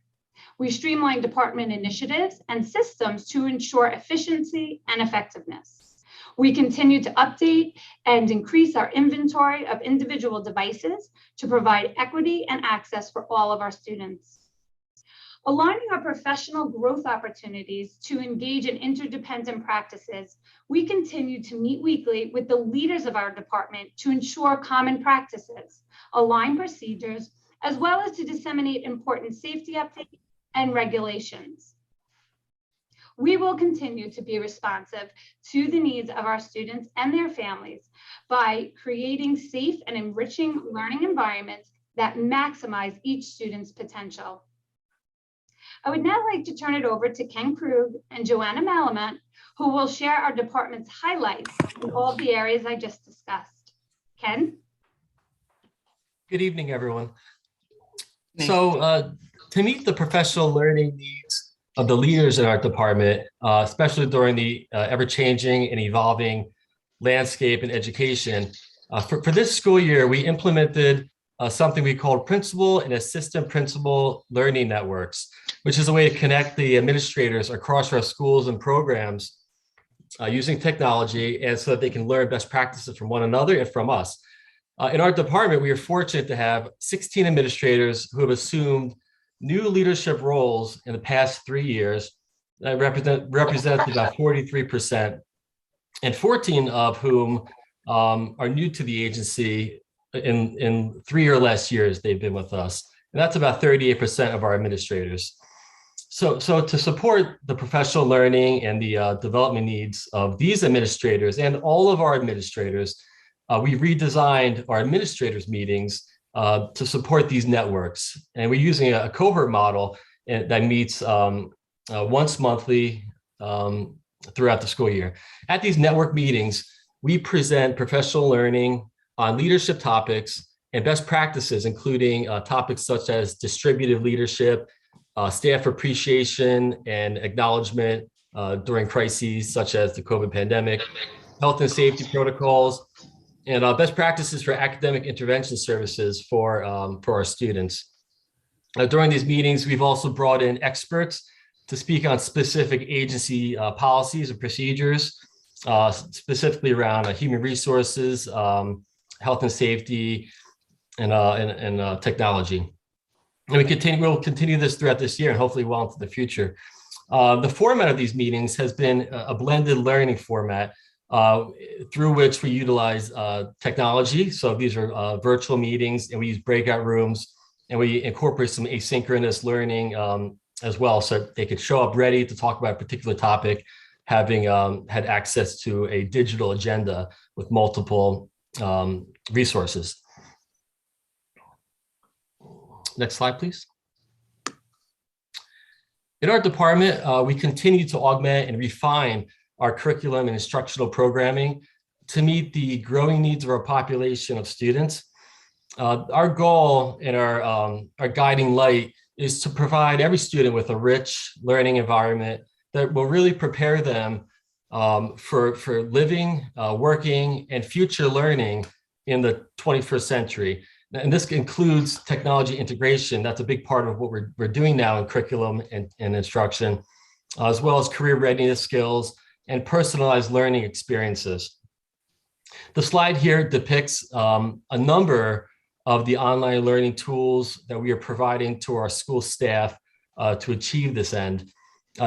We streamline department initiatives and systems to ensure efficiency and effectiveness. We continue to update and increase our inventory of individual devices to provide equity and access for all of our students. Aligning our professional growth opportunities to engage in interdependent practices, we continue to meet weekly with the leaders of our department to ensure common practices, align procedures, as well as to disseminate important safety updates and regulations. We will continue to be responsive to the needs of our students and their families by creating safe and enriching learning environments that maximize each student's potential. I would now like to turn it over to Ken Krug and Joanna Malamut, who will share our department's highlights in all the areas I just discussed. Ken? Good evening, everyone. So to meet the professional learning needs of the leaders in our department, especially during the ever-changing and evolving landscape in education, for this school year, we implemented something we called principal and assistant principal learning networks, which is a way to connect the administrators across our schools and programs using technology, and so that they can learn best practices from one another and from us. In our department, we are fortunate to have 16 administrators who have assumed new leadership roles in the past 3 years that represents about 43%, and 14 of whom are new to the agency in 3 or less years they've been with us. And that's about 38% of our administrators. So to support the professional learning and the development needs of these administrators and all of our administrators, we redesigned our administrators meetings to support these networks. And we're using a cohort model that meets once monthly throughout the school year. At these network meetings, we present professional learning on leadership topics and best practices, including topics such as distributed leadership, staff appreciation and acknowledgement during crises such as the COVID pandemic, health and safety protocols, and best practices for academic intervention services for our students. During these meetings, we've also brought in experts to speak on specific agency policies and procedures, specifically around human resources, health and safety, and technology. And we'll continue this throughout this year and hopefully well into the future. The format of these meetings has been a blended learning format through which we utilize technology. So these are virtual meetings, and we use breakout rooms, and we incorporate some asynchronous learning as well, so they could show up ready to talk about a particular topic, having had access to a digital agenda with multiple resources. Next slide, please. In our department, we continue to augment and refine our curriculum and instructional programming to meet the growing needs of our population of students. Our goal and our guiding light is to provide every student with a rich learning environment that will really prepare them for living, working, and future learning in the 21st century. And this includes technology integration. That's a big part of what we're doing now in curriculum and instruction, as well as career readiness skills and personalized learning experiences. The slide here depicts a number of the online learning tools that we are providing to our school staff to achieve this end.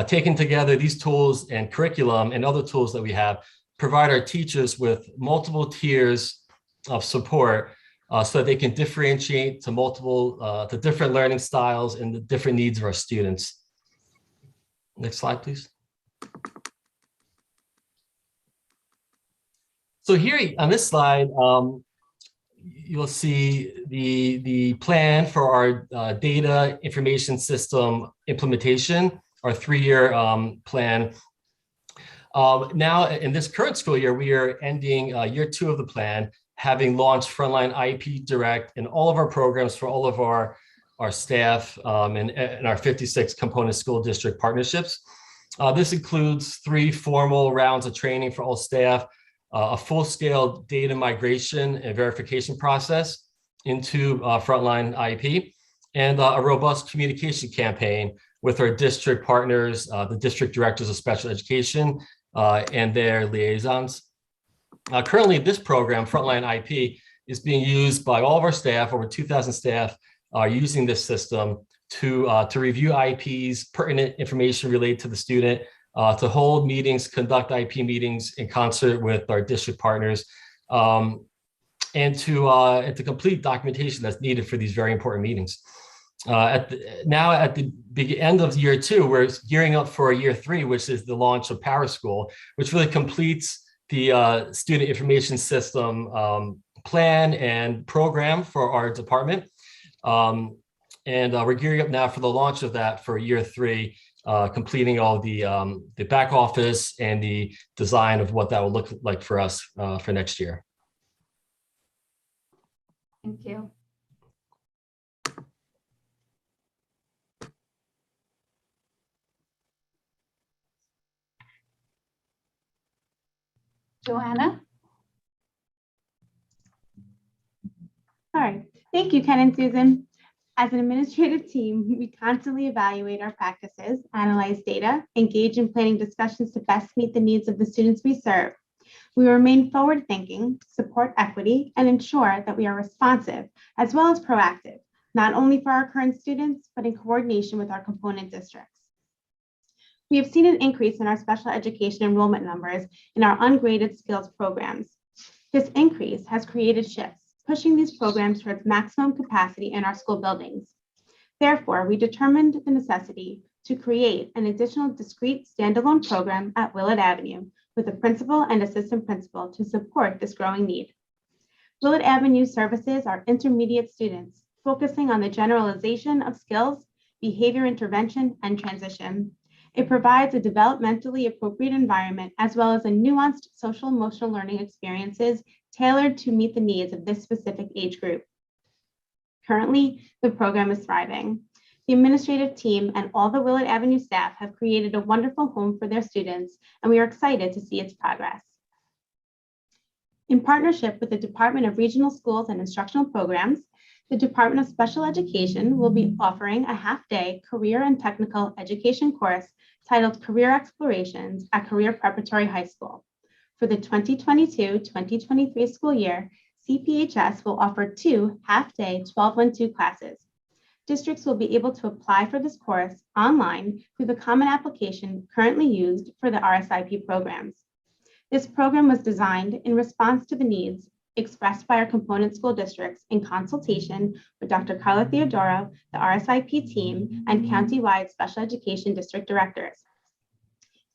Taken together, these tools and curriculum and other tools that we have provide our teachers with multiple tiers of support so that they can differentiate to different learning styles and the different needs of our students. Next slide, please. So here on this slide, you'll see the plan for our data information system implementation, our 3-year plan. Now, in this current school year, we are ending year 2 of the plan, having launched Frontline IEP Direct in all of our programs for all of our staff and our 56 component school district partnerships. This includes 3 formal rounds of training for all staff, a full-scale data migration and verification process into Frontline IEP, and a robust communication campaign with our district partners, the district directors of special education and their liaisons, Currently, this program, Frontline IP, is being used by all of our staff. Over 2,000 staff are using this system to review IPs, pertinent information related to the student, to hold meetings, conduct IP meetings in concert with our district partners, and to complete documentation that's needed for these very important meetings. At the end of year 2, we're gearing up for year 3, which is the launch of Power School, which really completes the student information system plan and program for our department. And we're gearing up now for the launch of that for year 3, completing all the back office and the design of what that will look like for us for next year. Thank you. Joanna? All right. Thank you, Ken and Susan. As an administrative team, we constantly evaluate our practices, analyze data, engage in planning discussions to best meet the needs of the students we serve. We remain forward-thinking, support equity, and ensure that we are responsive as well as proactive, not only for our current students, but in coordination with our component districts. We have seen an increase in our special education enrollment numbers in our ungraded skills programs. This increase has created shifts, pushing these programs towards maximum capacity in our school buildings. Therefore, we determined the necessity to create an additional discrete standalone program at Willett Avenue with a principal and assistant principal to support this growing need. Willett Avenue services our intermediate students, focusing on the generalization of skills, behavior intervention, and transition. It provides a developmentally appropriate environment as well as a nuanced social emotional learning experiences tailored to meet the needs of this specific age group. Currently, the program is thriving. The administrative team and all the Willett Avenue staff have created a wonderful home for their students, and we are excited to see its progress. In partnership with the Department of Regional Schools and Instructional Programs, the Department of Special Education will be offering a half-day career and technical education course titled Career Explorations at Career Preparatory High School. For the 2022-2023 school year, CPHS will offer 2 half-day 12-1-2 classes. Districts will be able to apply for this course online through the common application currently used for the RSIP programs. This program was designed in response to the needs expressed by our component school districts in consultation with Dr. Carla Theodoro, the RSIP team, and county-wide special education district directors.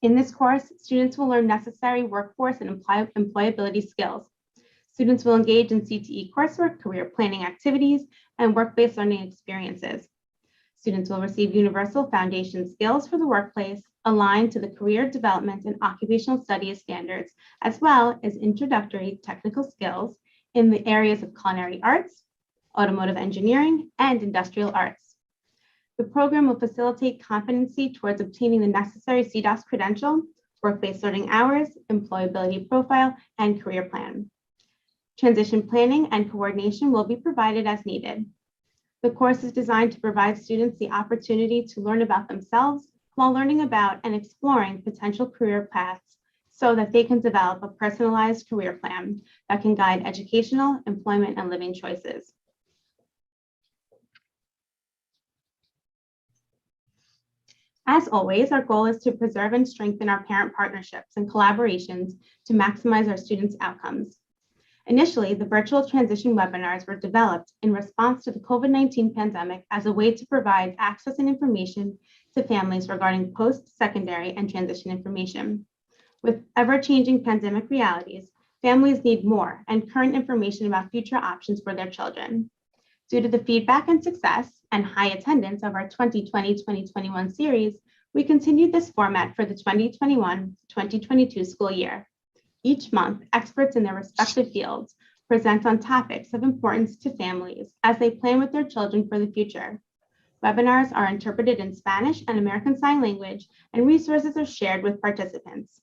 In this course, students will learn necessary workforce and employability skills. Students will engage in CTE coursework, career planning activities, and work-based learning experiences. Students will receive universal foundation skills for the workplace aligned to the career development and occupational studies standards, as well as introductory technical skills in the areas of culinary arts, automotive engineering, and industrial arts. The program will facilitate competency towards obtaining the necessary CDOS credential, work-based learning hours, employability profile, and career plan. Transition planning and coordination will be provided as needed. The course is designed to provide students the opportunity to learn about themselves while learning about and exploring potential career paths so that they can develop a personalized career plan that can guide educational, employment, and living choices. As always, our goal is to preserve and strengthen our parent partnerships and collaborations to maximize our students' outcomes. Initially, the virtual transition webinars were developed in response to the COVID-19 pandemic as a way to provide access and information to families regarding post-secondary and transition information. With ever-changing pandemic realities, families need more and current information about future options for their children. Due to the feedback and success and high attendance of our 2020-2021 series, we continued this format for the 2021-2022 school year. Each month, experts in their respective fields present on topics of importance to families as they plan with their children for the future. Webinars are interpreted in Spanish and American Sign Language, and resources are shared with participants.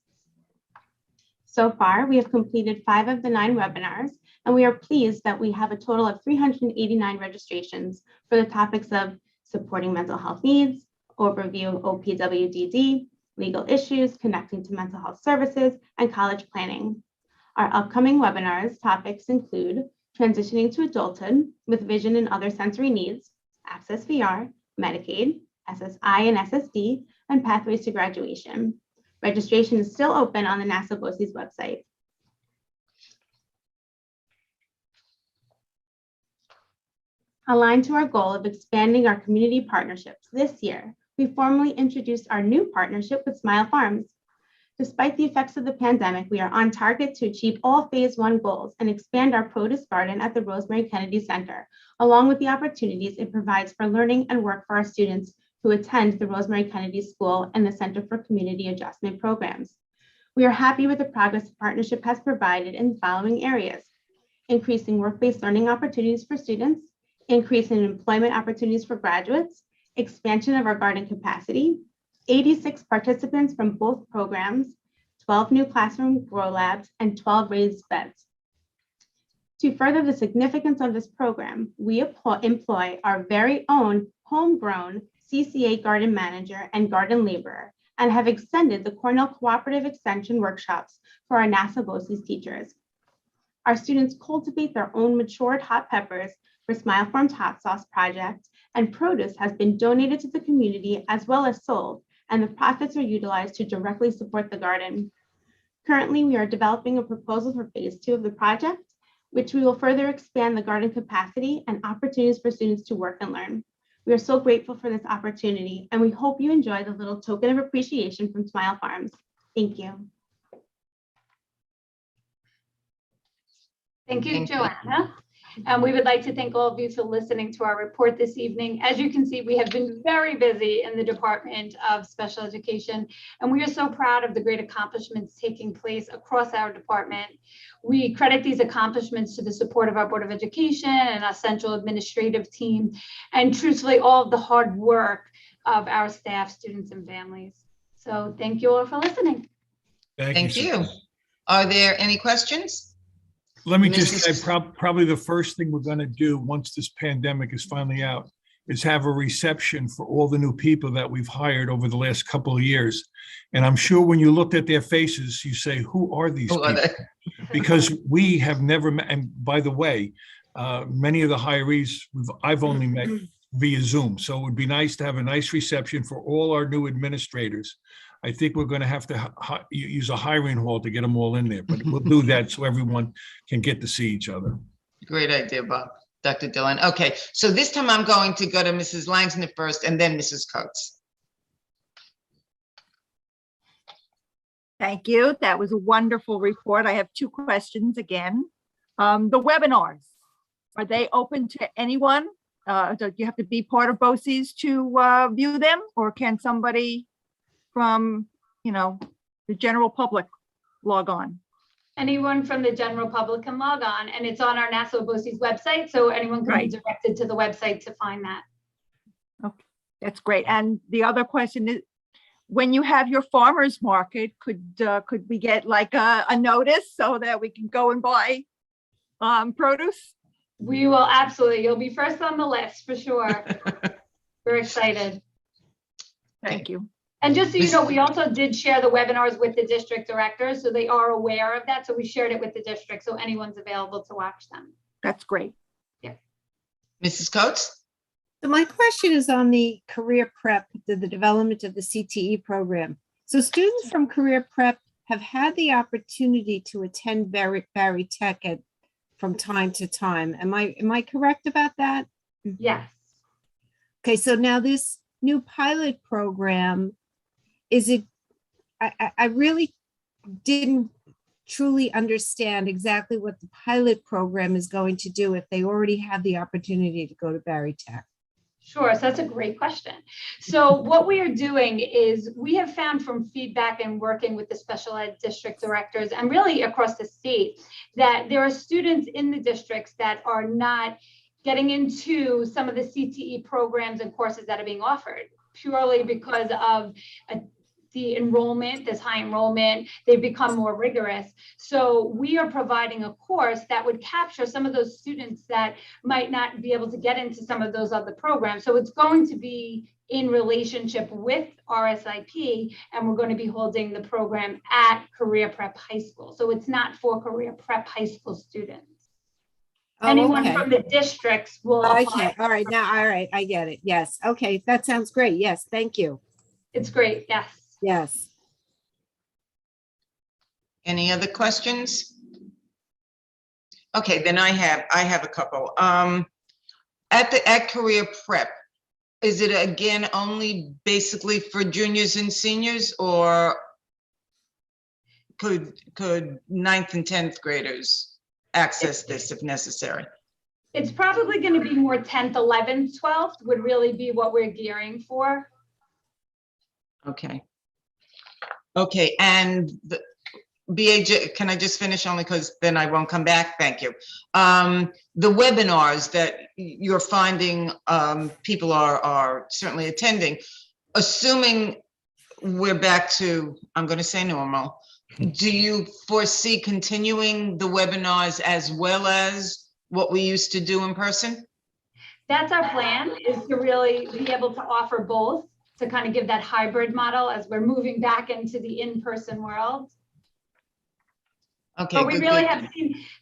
So far, we have completed 5 of the 9 webinars, and we are pleased that we have a total of 389 registrations for the topics of supporting mental health needs, overview of OPWDD, legal issues, connecting to mental health services, and college planning. Our upcoming webinars topics include transitioning to adulthood with vision and other sensory needs, Access VR, Medicaid, SSI and SSD, and pathways to graduation. Registration is still open on the Nassau BOCES website. Aligned to our goal of expanding our community partnerships this year, we formally introduced our new partnership with Smile Farms. Despite the effects of the pandemic, we are on target to achieve all phase 1 goals and expand our produce garden at the Rosemary Kennedy Center, along with the opportunities it provides for learning and work for our students who attend the Rosemary Kennedy School and the Center for Community Adjustment Programs. We are happy with the progress the partnership has provided in the following areas: increasing work-based learning opportunities for students, increase in employment opportunities for graduates, expansion of our garden capacity, 86 participants from both programs, 12 new classroom grow labs, and 12 raised beds. To further the significance of this program, we employ our very own homegrown CCA garden manager and garden laborer, and have extended the Cornell Cooperative Extension workshops for our Nassau BOCES teachers. Our students cultivate their own matured hot peppers for Smile Farms Hot Sauce Project, and produce has been donated to the community as well as sold, and the profits are utilized to directly support the garden. Currently, we are developing a proposal for phase 2 of the project, which we will further expand the garden capacity and opportunities for students to work and learn. We are so grateful for this opportunity, and we hope you enjoy the little token of appreciation from Smile Farms. Thank you. Thank you, Joanna. And we would like to thank all of you for listening to our report this evening. As you can see, we have been very busy in the Department of Special Education, and we are so proud of the great accomplishments taking place across our department. We credit these accomplishments to the support of our Board of Education and our central administrative team, and truthfully, all of the hard work of our staff, students, and families. So thank you all for listening. Thank you. Are there any questions? Let me just say, probably the first thing we're going to do once this pandemic is finally out is have a reception for all the new people that we've hired over the last couple of years. And I'm sure when you looked at their faces, you say, who are these people? Because we have never met. And by the way, many of the hirees I've only met via Zoom. So it would be nice to have a nice reception for all our new administrators. I think we're going to have to use a hiring hall to get them all in there, but we'll do that so everyone can get to see each other. Great idea, Bob. Dr. Dillon. Okay, so this time I'm going to go to Mrs. Langston first and then Mrs. Coates. Thank you. That was a wonderful report. I have 2 questions again. The webinars, are they open to anyone? Do you have to be part of BOCES to view them, or can somebody from, the general public log on? Anyone from the general public can log on, and it's on our Nassau BOCES website, so anyone can be directed to the website to find that. Okay, that's great. And the other question is, when you have your farmers market, could we get like a notice so that we can go and buy produce? We will absolutely. You'll be first on the list for sure. We're excited. Thank you. And just so you know, we also did share the webinars with the district directors, so they are aware of that. So we shared it with the district, so anyone's available to watch them. That's great. Yeah. Mrs. Coates? So my question is on the career prep, the development of the CTE program. So students from career prep have had the opportunity to attend Barry Tech from time to time. Am I correct about that? Yes. Okay, so now this new pilot program, is it, I really didn't truly understand exactly what the pilot program is going to do if they already have the opportunity to go to Barry Tech. Sure, so that's a great question. So what we are doing is we have found from feedback and working with the special ed district directors and really across the state that there are students in the districts that are not getting into some of the CTE programs and courses that are being offered purely because of the enrollment, this high enrollment, they've become more rigorous. So we are providing a course that would capture some of those students that might not be able to get into some of those other programs. So it's going to be in relationship with RSIP, and we're going to be holding the program at Career Prep High School. So it's not for Career Prep High School students. Oh, Anyone okay. from the districts will Okay, apply. all right, now, all right, I get it. Yes, okay, that sounds great. Yes, thank you. It's great, yes. Yes. Any other questions? Okay, then I have a couple. At Career Prep, is it again only basically for juniors and seniors, or could 9th and 10th graders access this if necessary? It's probably going to be more 10th, 11th, 12th would really be what we're gearing for. Okay. Okay, and the BAJ, can I just finish only because then I won't come back? Thank you. The webinars that you're finding people are certainly attending, assuming we're back to, I'm going to say normal, do you foresee continuing the webinars as well as what we used to do in person? That's our plan, is to really be able to offer both, to kind of give that hybrid model as we're moving back into the in-person world. Okay, but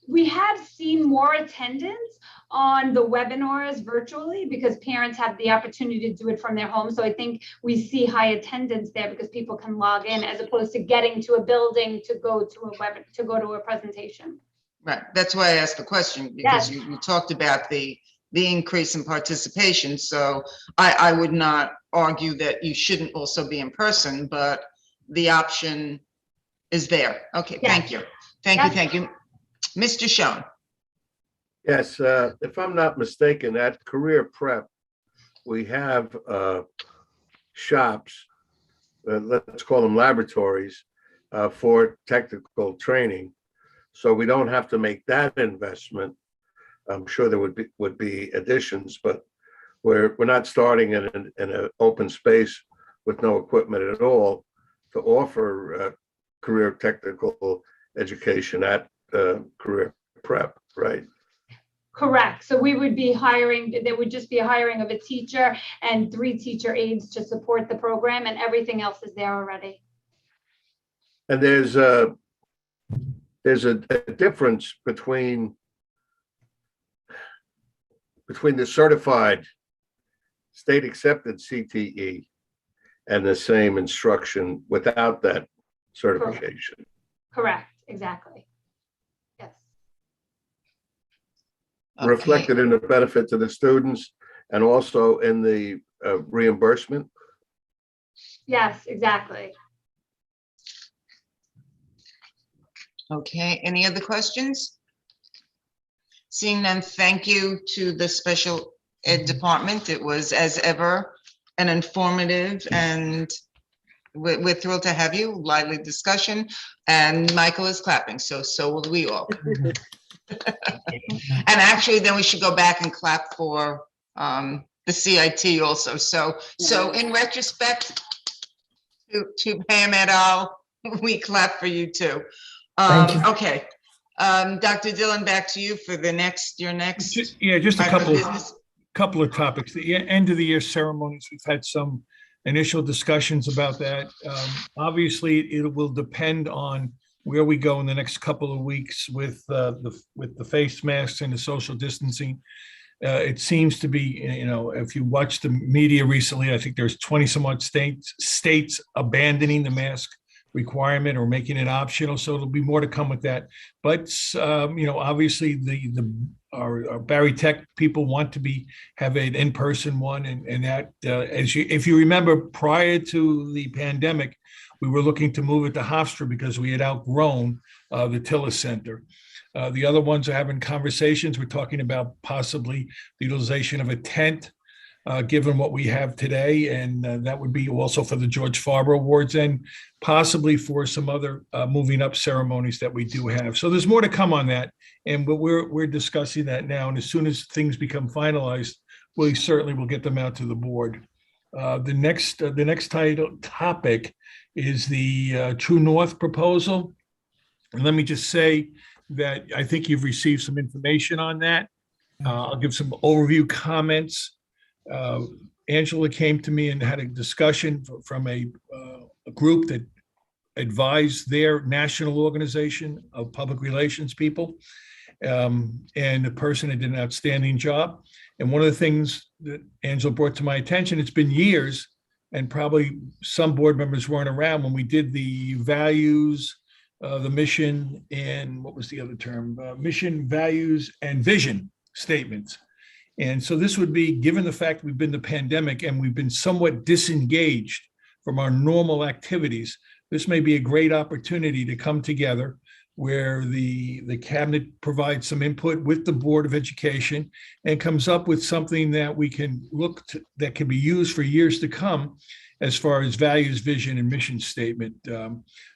we have seen more attendance on the webinars virtually because parents have the opportunity to do it from their home. So I think we see high attendance there because people can log in as opposed to getting to a building to go to a presentation. Right, that's why I asked the question, because Yes. you talked about the increase in participation. So I would not argue that you shouldn't also be in person, but the option is there. Okay, Yes. thank you. Thank you. Mr. Schoen. Yes, if I'm not mistaken, at Career Prep, we have shops, let's call them laboratories, for technical training. So we don't have to make that investment. I'm sure there would be additions, but we're not starting in an open space with no equipment at all to offer career technical education at Career Prep, right? Correct. So we would be hiring, there would just be a hiring of a teacher and 3 teacher aides to support the program, and everything else is there already. And there's a difference between the certified state accepted CTE and the same instruction without that certification. Correct. Exactly. Yes. Reflected in the benefit to the students and also in the reimbursement. Yes, exactly. Okay, any other questions? Seeing none, thank you to the special ed department. It was, as ever, an informative, and we're thrilled to have you. Lively discussion, and Michael is clapping, so will we all. And actually, then we should go back and clap for the CIT also. So in retrospect, to Pam et al., we clap for you too. Thank you. Okay. Dr. Dillon, back to you for your next. Just a couple of topics. The end of the year ceremonies, we've had some initial discussions about that. Obviously, it will depend on where we go in the next couple of weeks with the face masks and the social distancing. It seems to be, if you watch the media recently, I think there's 20 some odd states abandoning the mask requirement or making it optional. So it'll be more to come with that. But obviously our Barry Tech people want to have an in-person one, and that if you remember, prior to the pandemic, we were looking to move it to Hofstra because we had outgrown the Tillis Center. The other ones are having conversations. We're talking about possibly the utilization of a tent, given what we have today, and that would be also for the George Farber Awards and possibly for some other moving up ceremonies that we do have. So there's more to come on that, but we're discussing that now. And as soon as things become finalized, we certainly will get them out to the board. The next topic is the True North proposal. And let me just say that I think you've received some information on that. I'll give some overview comments. Angela came to me and had a discussion from a group that advised their national organization of public relations people. And the person did an outstanding job. And one of the things that Angela brought to my attention, it's been years, and probably some board members weren't around when we did the values, the mission, and what was the other term? Mission, values, and vision statements. And so this would be, given the fact we've been the pandemic and we've been somewhat disengaged from our normal activities, this may be a great opportunity to come together where the cabinet provides some input with the Board of Education and comes up with something that we can look to, that can be used for years to come as far as values, vision, and mission statement.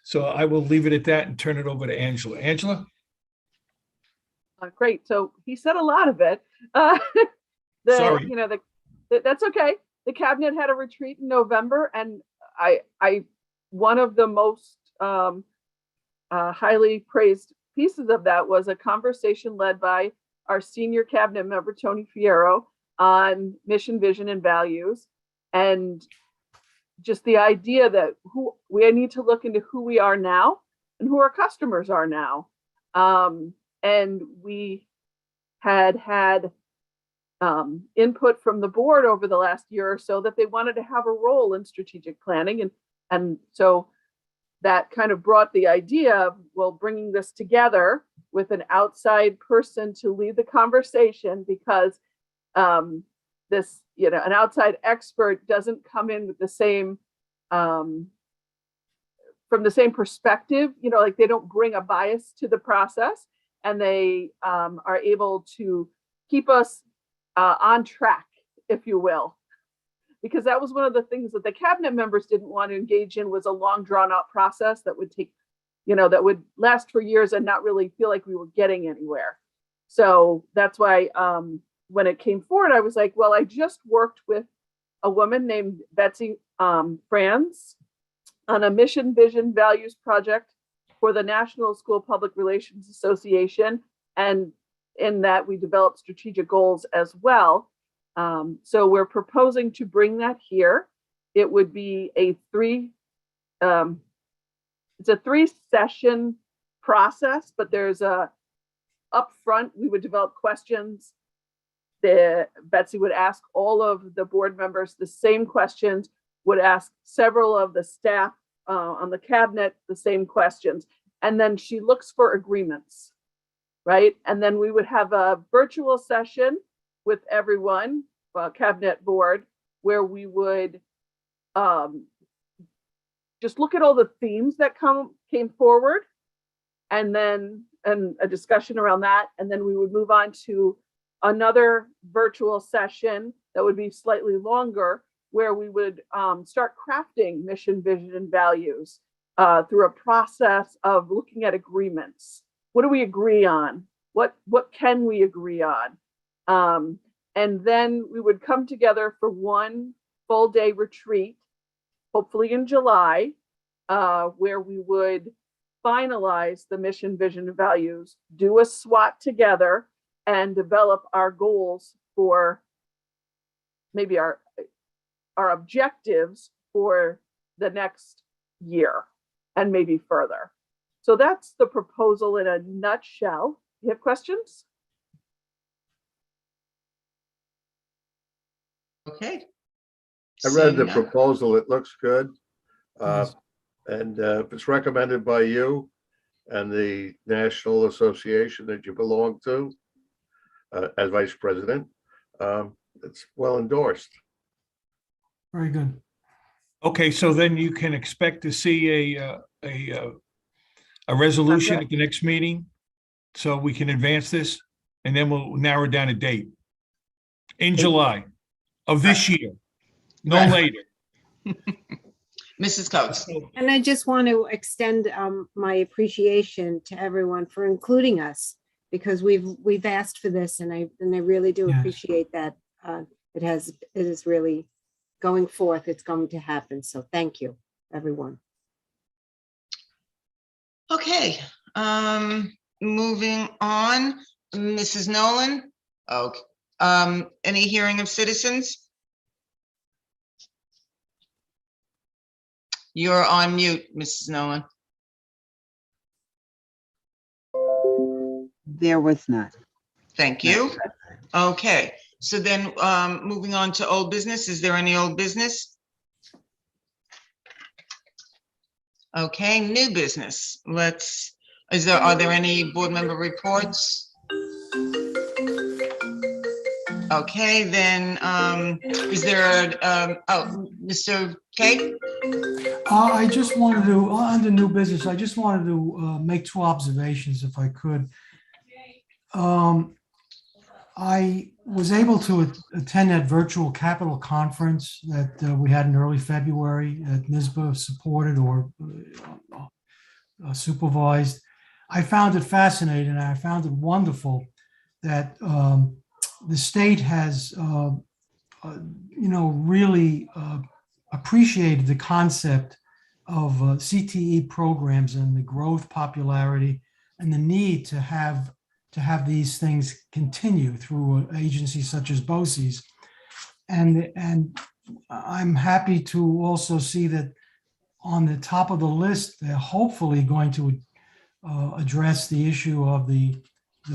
So I will leave it at that and turn it over to Angela. Angela? Great. So he said a lot of it. Sorry. You know, that's okay. The cabinet had a retreat in November, and I one of the most highly praised pieces of that was a conversation led by our senior cabinet member, Tony Fierro, on mission, vision, and values. And just the idea that we need to look into who we are now and who our customers are now. And we had input from the board over the last year or so that they wanted to have a role in strategic planning. And so that kind of brought the idea of, well, bringing this together with an outside person to lead the conversation, because this, you know, an outside expert doesn't come in with the same, from the same perspective, you know, like they don't bring a bias to the process, and they are able to keep us on track, if you will. Because that was one of the things that the cabinet members didn't want to engage in, was a long drawn out process that would take, you know, that would last for years and not really feel like we were getting anywhere. So that's why when it came forward, I was like, well, I just worked with a woman named Betsy Franz on a mission, vision, values project for the National School Public Relations Association. And in that we developed strategic goals as well. So we're proposing to bring that here. It would be a it's a 3-session process, but there's a upfront, we would develop questions. Betsy would ask all of the board members the same questions, would ask several of the staff on the cabinet the same questions. And then she looks for agreements, right? And then we would have a virtual session with everyone, cabinet board, where we would just look at all the themes that came forward, and then a discussion around that. And then we would move on to another virtual session that would be slightly longer, where we would start crafting mission, vision, and values through a process of looking at agreements. What do we agree on? What can we agree on? And then we would come together for one full day retreat, hopefully in July, where we would finalize the mission, vision, and values, do a SWOT together, and develop our goals for maybe our objectives for the next year and maybe further. So that's the proposal in a nutshell. You have questions? Okay. I read the Seeing none. proposal. It looks good. And if it's recommended by you and the National Association that you belong to as vice president, it's well endorsed. Very good. Okay, so then you can expect to see a resolution at the next meeting, so we can advance this, and then we'll narrow down a date in July of this year, no later. Mrs. Coates. And I just want to extend my appreciation to everyone for including us, because we've asked for this, and I really do appreciate that. It is really going forth. It's going to happen. So thank you, everyone. Okay, moving on, Mrs. Nolan. Okay, any hearing of citizens? You're on mute, Mrs. Nolan. There was not. Thank you. Okay, so then moving on to old business. Is there any old business? Okay, new business. Are there any board member reports? Okay, then is there Mr. K? I just wanted to, under new business, I just wanted to make two observations if I could. I was able to attend that virtual capital conference that we had in early February that NISBA supported or supervised. I found it fascinating and I found it wonderful that the state has, really appreciated the concept of CTE programs and the growth, popularity, and the need to have these things continue through agencies such as BOCES. And I'm happy to also see that on the top of the list, they're hopefully going to address the issue of the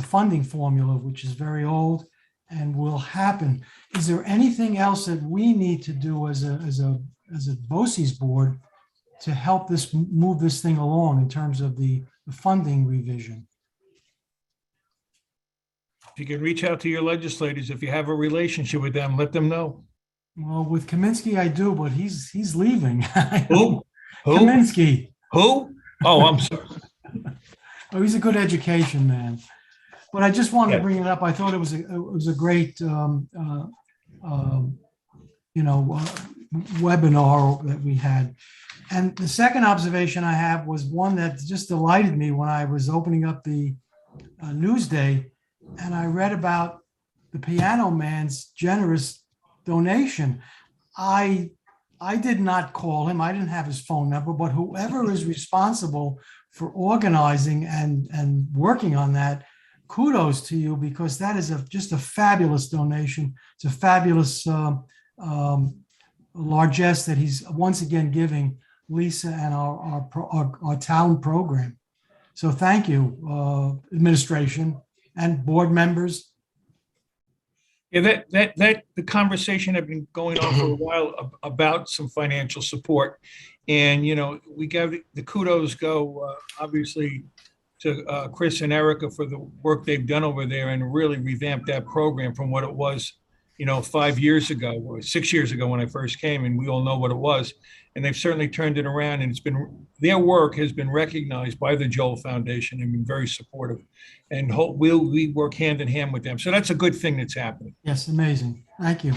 funding formula, which is very old and will happen. Is there anything else that we need to do as a BOCES board to help move this thing along in terms of the funding revision? If you can reach out to your legislators, if you have a relationship with them, let them know. Well, with Kaminsky, I do, but he's leaving. Who? Kaminsky. Who? Oh, I'm sorry. Oh, he's a good education man. But I just wanted to bring it up. I thought it was a great webinar that we had. And the second observation I have was one that just delighted me when I was opening up the Newsday, and I read about the Piano Man's generous donation. I did not call him. I didn't have his phone number, but whoever is responsible for organizing and working on that, kudos to you, because that is just a fabulous donation. It's a fabulous largesse that he's once again giving Lisa and our town program. So thank you, administration and board members. Yeah, that the conversation had been going on for a while about some financial support, and we gave the kudos go obviously to Chris and Erica for the work they've done over there and really revamped that program from what it was, 5 years ago or 6 years ago when I first came, and we all know what it was. And they've certainly turned it around, and their work has been recognized by the Joel Foundation and been very supportive. And we work hand in hand with them. So that's a good thing that's happening. Yes, amazing. Thank you.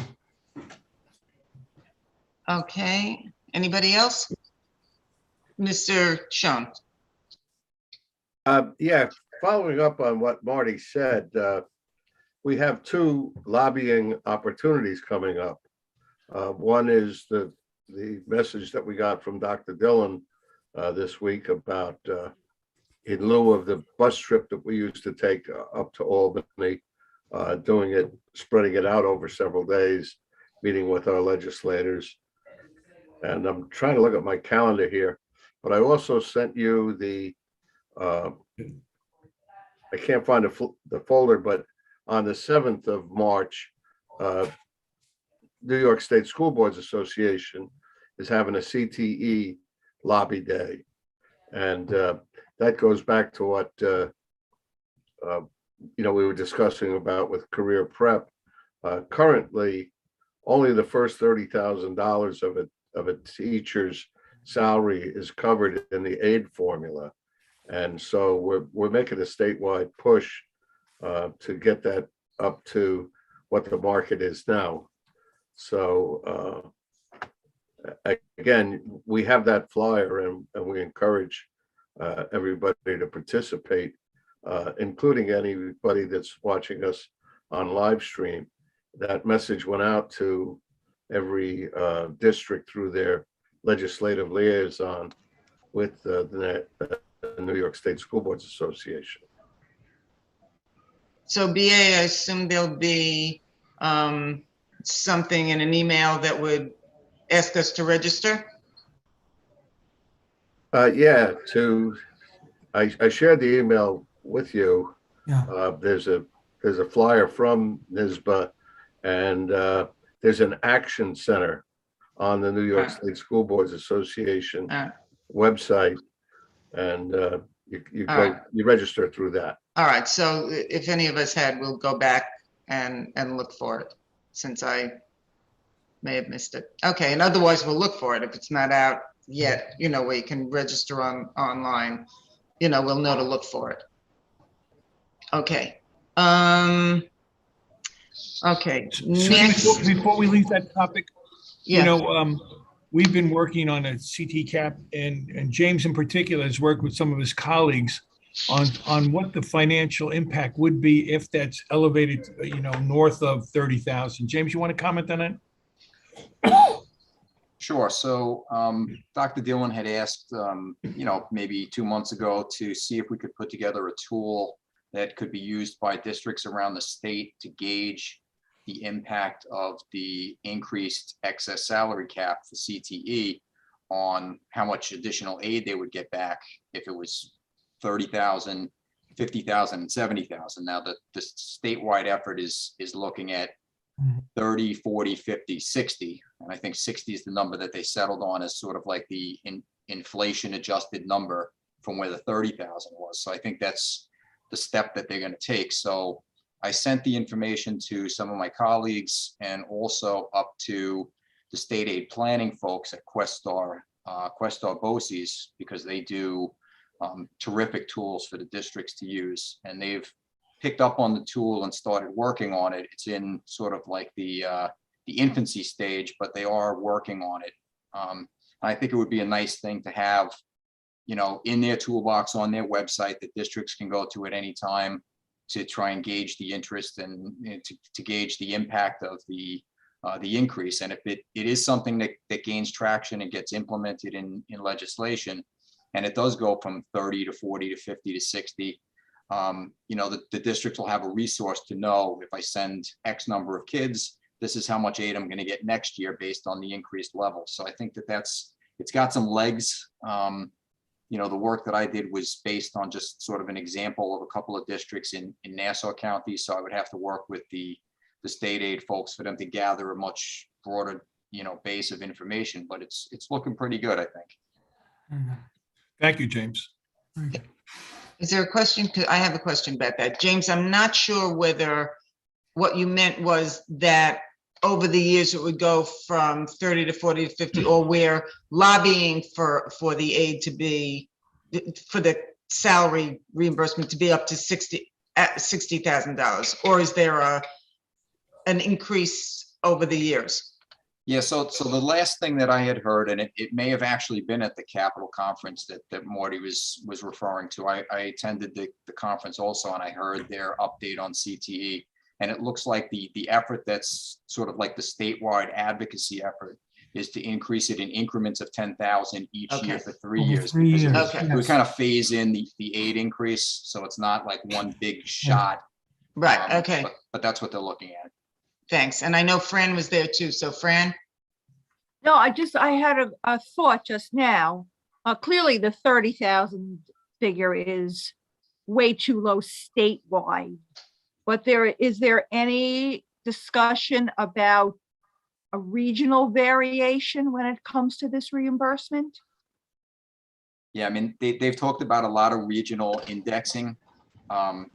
Okay, anybody else? Mr. Schoen. Yeah, following up on what Marty said, we have two lobbying opportunities coming up. One is the message that we got from Dr. Dillon this week about in lieu of the bus trip that we used to take up to Albany, spreading it out over several days, meeting with our legislators. And I'm trying to look at my calendar here, but I also sent you I can't find the folder, but on the 7th of March, New York State School Boards Association is having a CTE lobby day. And that goes back to what we were discussing about with career prep. Currently, only the first $30,000 of a teacher's salary is covered in the aid formula. And so we're making a statewide push to get that up to what the market is now. So again, we have that flyer and we encourage everybody to participate, including anybody that's watching us on live stream. That message went out to every district through their legislative liaison with the New York State School Boards Association. So BA, I assume there'll be something in an email that would ask us to register? Yeah, I shared the email with you. Yeah. There's a flyer from NYSBA, and there's an action center on the New York State School Boards Association website, and you register through that. All right, so if any of us had, we'll go back and look for it, since I may have missed it. Okay, and otherwise we'll look for it if it's not out yet, where you can register online, we'll know to look for it. Okay. Okay, next. Before we leave that topic, Yeah. we've been working on a CT cap, and James in particular has worked with some of his colleagues on what the financial impact would be if that's elevated, north of 30,000. James, you want to comment on it? Sure. So Dr. Dillon had asked, maybe 2 months ago to see if we could put together a tool that could be used by districts around the state to gauge the impact of the increased excess salary cap for CTE on how much additional aid they would get back if it was 30,000, 50,000, and 70,000. Now the statewide effort is looking at 30, 40, 50, 60. And I think 60 is the number that they settled on as sort of like the inflation adjusted number from where the 30,000 was. So I think that's the step that they're going to take. So I sent the information to some of my colleagues and also up to the state aid planning folks at Questar BOCES, because they do terrific tools for the districts to use. And they've picked up on the tool and started working on it. It's in sort of like the infancy stage, but they are working on it. I think it would be a nice thing to have, in their toolbox on their website that districts can go to at any time to try and gauge the interest and to gauge the impact of the increase. And if it is something that gains traction and gets implemented in legislation, and it does go from 30 to 40 to 50 to 60, the district will have a resource to know, if I send X number of kids, this is how much aid I'm going to get next year based on the increased level. So I think it's got some legs. The work that I did was based on just sort of an example of a couple of districts in Nassau County. So I would have to work with the state aid folks for them to gather a much broader, base of information, but it's looking pretty good, I think. Thank you, James. Is there a question? I have a question about that. James, I'm not sure whether what you meant was that over the years it would go from 30 to 40 to 50, or we're lobbying for the aid to be, for the salary reimbursement to be up to $60,000, or is there an increase over the years? Yeah, so the last thing that I had heard, and it may have actually been at the Capitol conference that Marty was referring to. I attended the conference also, and I heard their update on CTE. And it looks like the effort that's sort of like the statewide advocacy effort is to increase it in increments of 10,000 each year for 3 years. Because we kind of phase in the aid increase, so it's not like one big shot. Right, okay. But that's what they're looking at. Thanks. And I know Fran was there too. So Fran? No, I had a thought just now. Clearly the 30,000 figure is way too low statewide. But is there any discussion about a regional variation when it comes to this reimbursement? Yeah, I mean, they've talked about a lot of regional indexing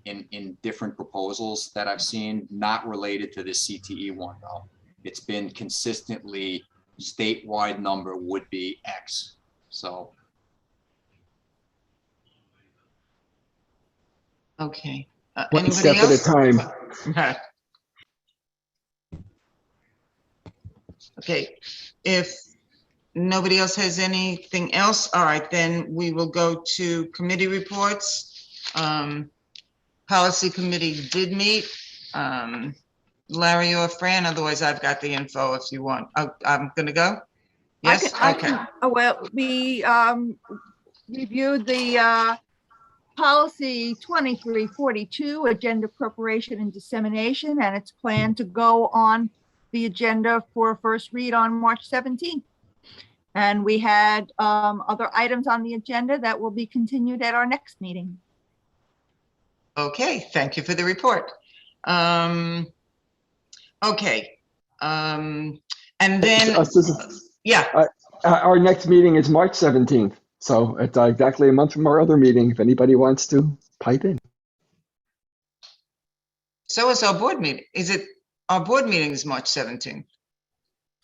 in different proposals that I've seen, not related to the CTE one though. It's been consistently statewide number would be X. So. Okay. One step at a time. Okay, if nobody else has anything else, all right, then we will go to committee reports. Policy committee did meet. Larry or Fran, otherwise I've got the info if you want. I'm gonna go. Yes, okay. Well, we reviewed the policy 2342, agenda preparation and dissemination, and it's planned to go on the agenda for first read on March 17th. And we had other items on the agenda that will be continued at our next meeting. Okay, thank you for the report. Okay. And then, yeah. Our next meeting is March 17th. So it's exactly a month from our other meeting, if anybody wants to pipe in. So is our board meeting. Is it, our board meeting is March 17th?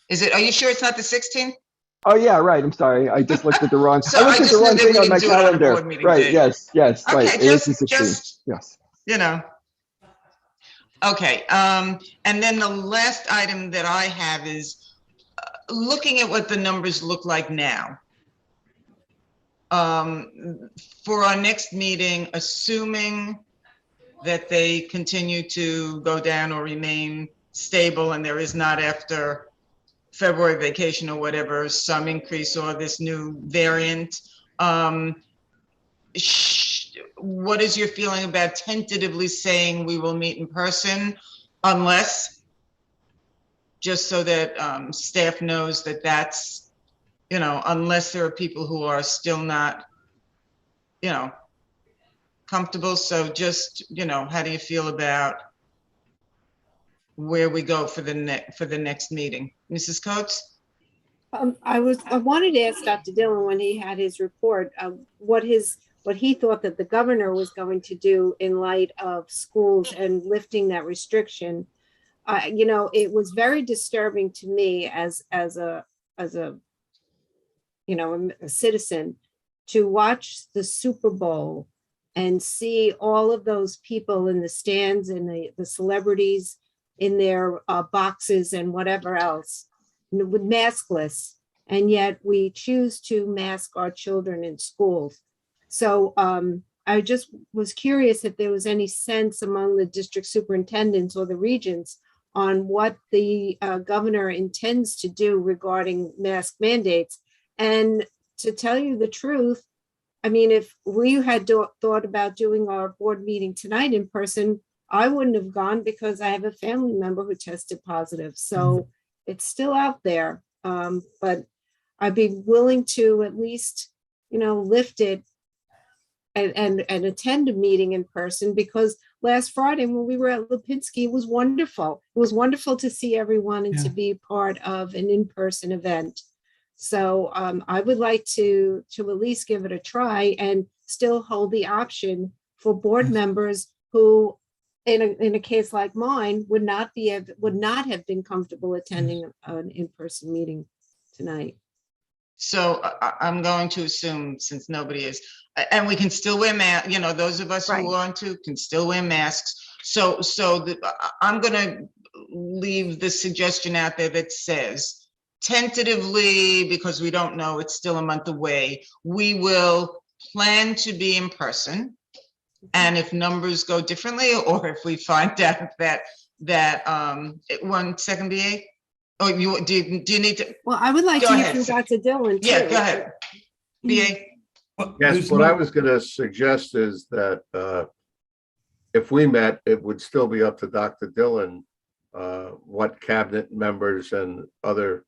Is it, are you sure it's not the 16th? Oh yeah, right. I'm sorry. I just looked at the wrong. So I looked I at the just knew wrong that we thing on my didn't do it on a calendar. board meeting Right. day. Yes. Yes. Okay, right. It is the 16th. just, Yes. you know. Okay. And then the last item that I have is looking at what the numbers look like now. For our next meeting, assuming that they continue to go down or remain stable and there is not, after February vacation or whatever, some increase or this new variant, what is your feeling about tentatively saying we will meet in person, unless, just so that staff knows that that's, you know, unless there are people who are still not, you know, comfortable. So just, you know, how do you feel about where we go for the next meeting? Mrs. Coates? I wanted to ask Dr. Dillon, when he had his report, what he thought that the governor was going to do in light of schools and lifting that restriction. You know, it was very disturbing to me as a you know, a citizen, to watch the Super Bowl and see all of those people in the stands and the celebrities in their boxes and whatever else with maskless, and yet we choose to mask our children in schools. So I just was curious if there was any sense among the district superintendents or the regents on what the governor intends to do regarding mask mandates. And to tell you the truth, I mean, if we had thought about doing our board meeting tonight in person, I wouldn't have gone because I have a family member who tested positive. So it's still out there. But I'd be willing to at least, you know, lift it and attend a meeting in person, because last Friday when we were at Lipinski, it was wonderful. It was wonderful to see everyone and to be part of an in-person event. So I would like to at least give it a try and still hold the option for board members who, in a case like mine, would not have been comfortable attending an in-person meeting tonight. So I'm going to assume, since nobody is, and we can still wear masks, you know, those of us who want to can still wear masks. So I'm going to leave the suggestion out there that says, tentatively, because we don't know, it's still a month away, we will plan to be in person. And if numbers go differently, or if we find out that 1 second, BA. Oh, do you need to? Well, I would like to hear from Dr. Dillon too. Yeah, go ahead. BA. Yes, what I was going to suggest is that if we met, it would still be up to Dr. Dillon what cabinet members and other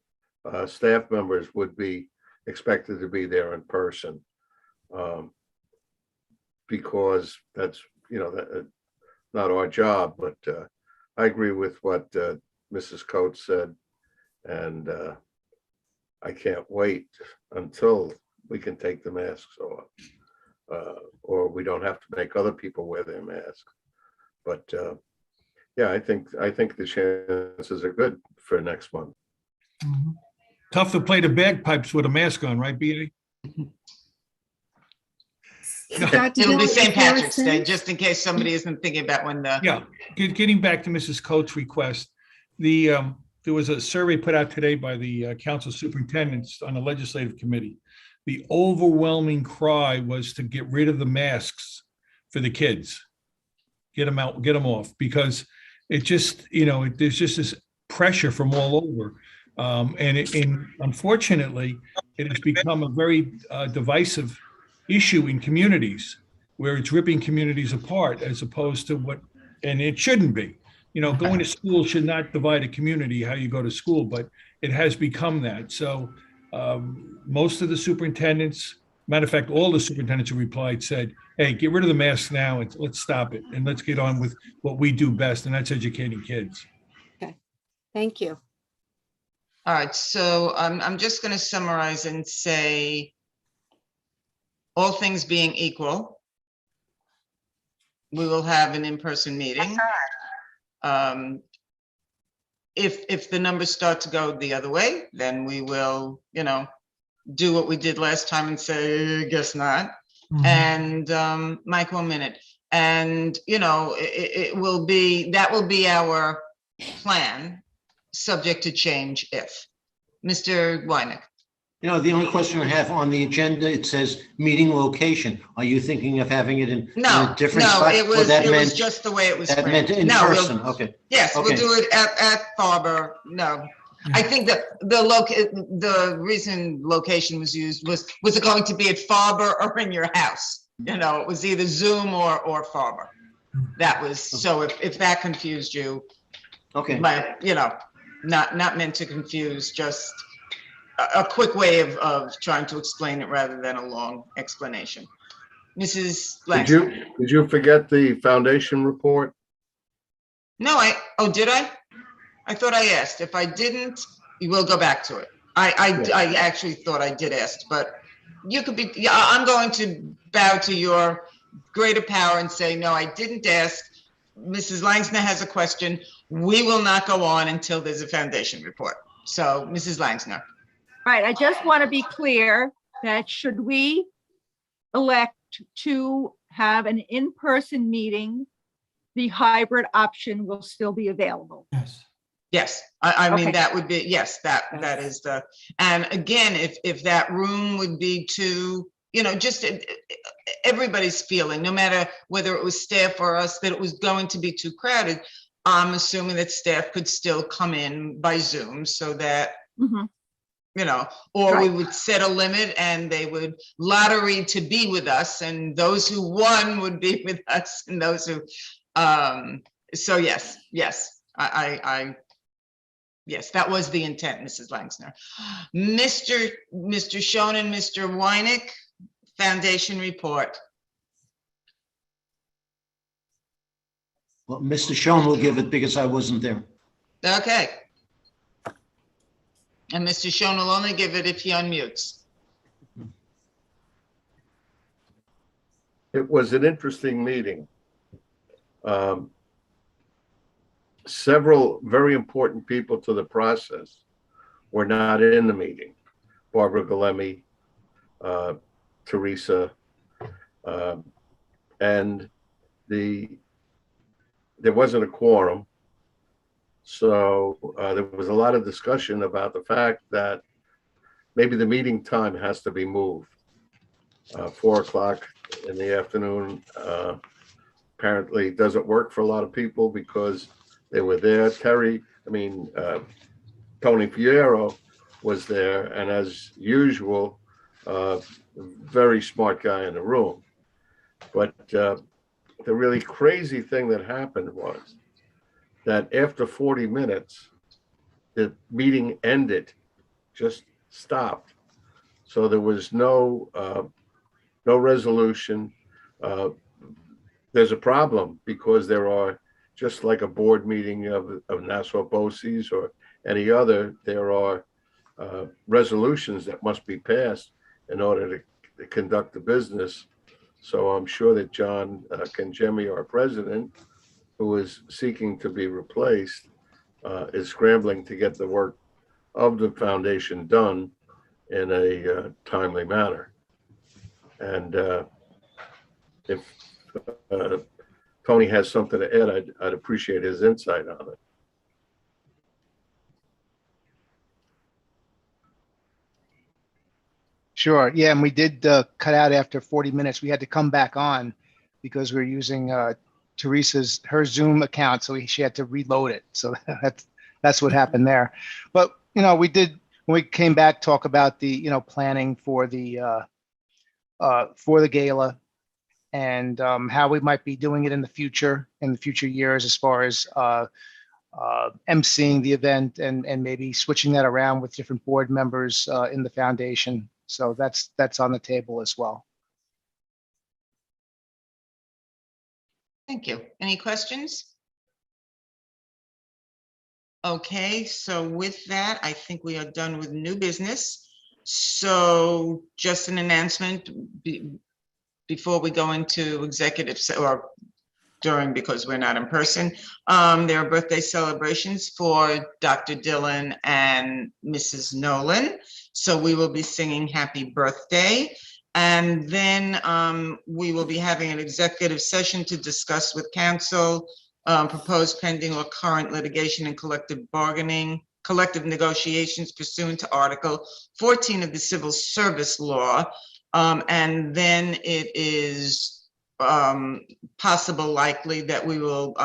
staff members would be expected to be there in person. Because that's, you know, not our job, but I agree with what Mrs. Coates said. And I can't wait until we can take the masks off, or we don't have to make other people wear their masks. But yeah, I think the chances are good for next month. Tough to play the bagpipes with a mask on, right, BA? It'll be St. Patrick's Day, just in case somebody isn't thinking about when the. Yeah, getting back to Mrs. Coates' request, there was a survey put out today by the council superintendents on the legislative committee. The overwhelming cry was to get rid of the masks for the kids. Get them out, get them off, because it just, you know, there's just this pressure from all over. And unfortunately, it has become a very divisive issue in communities. where it's ripping communities apart as opposed to what, and it shouldn't be. You know, going to school should not divide a community, how you go to school, but it has become that. So most of the superintendents, matter of fact, all the superintendents who replied said, hey, get rid of the masks now and let's stop it. And let's get on with what we do best, and that's educating kids. Okay, thank you. All right, so I'm just going to summarize and say, all things being equal, we will have an in-person meeting. If the numbers start to go the other way, then we will, you know, do what we did last time and say, guess not. And Mike, 1 minute. And, you know, it will be, that will be our plan, subject to change if. Mr. Wynick. You know, the only question I have on the agenda, it says meeting location. Are you thinking of having it in a different spot? No, it was just the way it was. That meant in person, okay. Yes, Okay. we'll do it at Faber. No, I think that the reason location was used was it going to be at Faber or in your house? You know, it was either Zoom or Faber. That was, so if that confused you. Okay. But, you know, not meant to confuse, just a quick way of trying to explain it rather than a long explanation. Mrs. Langston. Did you forget the foundation report? No, did I? I thought I asked. If I didn't, you will go back to it. I actually thought I did ask, but you could be, yeah, I'm going to bow to your greater power and say, no, I didn't ask. Mrs. Langsner has a question. We will not go on until there's a foundation report. So, Mrs. Langsner. Right, I just want to be clear that should we elect to have an in-person meeting, the hybrid option will still be available. Yes. Yes, I mean, Okay. that would be, yes, that is the, and again, if that room would be too, you know, just everybody's feeling, no matter whether it was staff or us, that it was going to be too crowded. I'm assuming that staff could still come in by Zoom so that, you know, or we would set a limit and they would lottery to be with us, and those who won would be with us, and those who, so yes, yes, that was the intent, Mrs. Langsner. Mr. Schoen and Mr. Wynick, foundation report. Well, Mr. Schoen will give it because I wasn't there. Okay. And Mr. Schoen will only give it if he unmutes. It was an interesting meeting. Several very important people to the process were not in the meeting. Barbara Galemi, Teresa, and there wasn't a quorum. So there was a lot of discussion about the fact that maybe the meeting time has to be moved. 4 o'clock in the afternoon apparently doesn't work for a lot of people because they were there. Tony Fierro was there, and as usual, very smart guy in the room. But the really crazy thing that happened was that after 40 minutes, the meeting ended, just stopped. So there was no resolution. There's a problem because there are, just like a board meeting of Nassau BOCES or any other, there are resolutions that must be passed in order to conduct the business. So I'm sure that John Kangemi, our president, who is seeking to be replaced, is scrambling to get the work of the foundation done in a timely manner. And if Tony has something to add, I'd appreciate his insight on it. Sure. Yeah, and we did cut out after 40 minutes. We had to come back on because we were using her Zoom account, so she had to reload it. So that's what happened there. But you know, we did, when we came back, talk about the planning for the gala, and how we might be doing it in the future years, as far as emceeing the event and maybe switching that around with different board members in the foundation. So that's on the table as well. Thank you. Any questions? Okay, so with that, I think we are done with new business. So just an announcement before we go into executive or during, because we're not in person. There are birthday celebrations for Dr. Dillon and Mrs. Nolan. So we will be singing happy birthday. And then we will be having an executive session to discuss with counsel proposed pending or current litigation and collective negotiations pursuant to Article 14 of the Civil Service Law. And then it is possible, likely, that we will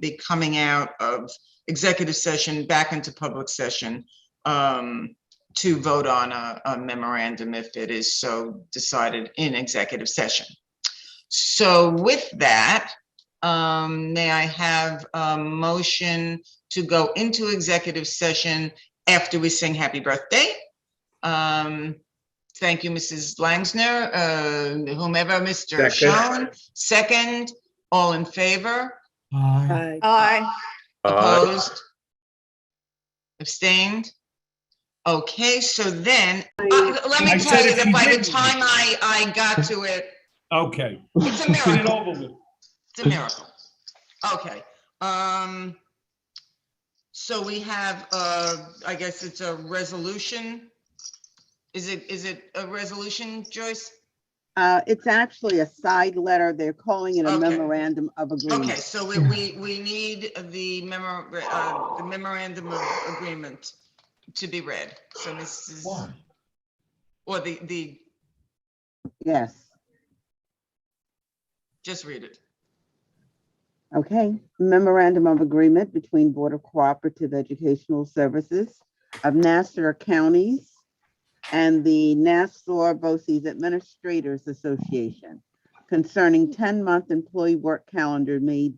be coming out of executive session back into public session to vote on a memorandum if it is so decided in executive session. So with that, may I have a motion to go into executive session after we sing happy birthday? Thank you, Mrs. Langsner, whomever, Mr. Schoen, second, all in favor? Aye. Aye. Opposed? Abstained? Okay, so then, let me I tell said you if that you by the didn't- time I got to it, Okay. it's a Get it miracle. over with. It's a miracle. Okay. So we have, I guess it's a resolution. Is it a resolution, Joyce? It's actually a side letter. They're calling it a Okay. memorandum of agreement. Okay, so we need the memorandum of agreement to be read. So Mrs. Or the Yes. just read it. Okay. Memorandum of agreement between Board of Cooperative Educational Services of Nassau Counties and the Nassau BOCES Administrators Association concerning 10-month employee work calendar made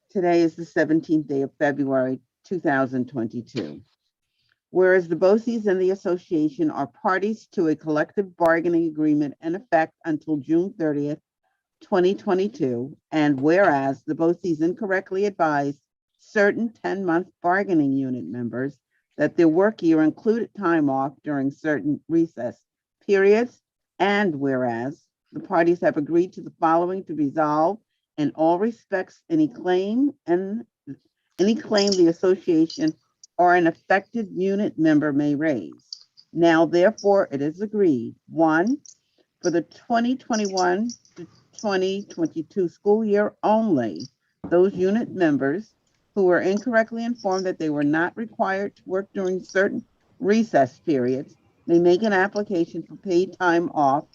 today is the 17th day of February, 2022. Whereas the BOCES and the association are parties to a collective bargaining agreement in effect until June 30th, 2022, and whereas the BOCES incorrectly advised certain 10-month bargaining unit members that their work year included time off during certain recess periods, and whereas the parties have agreed to the following to resolve in all respects any claim the association or an affected unit member may raise. Now, therefore, it is agreed, 1, for the 2021 to 2022 school year only, those unit members who were incorrectly informed that they were not required to work during certain recess periods may make an application for paid time off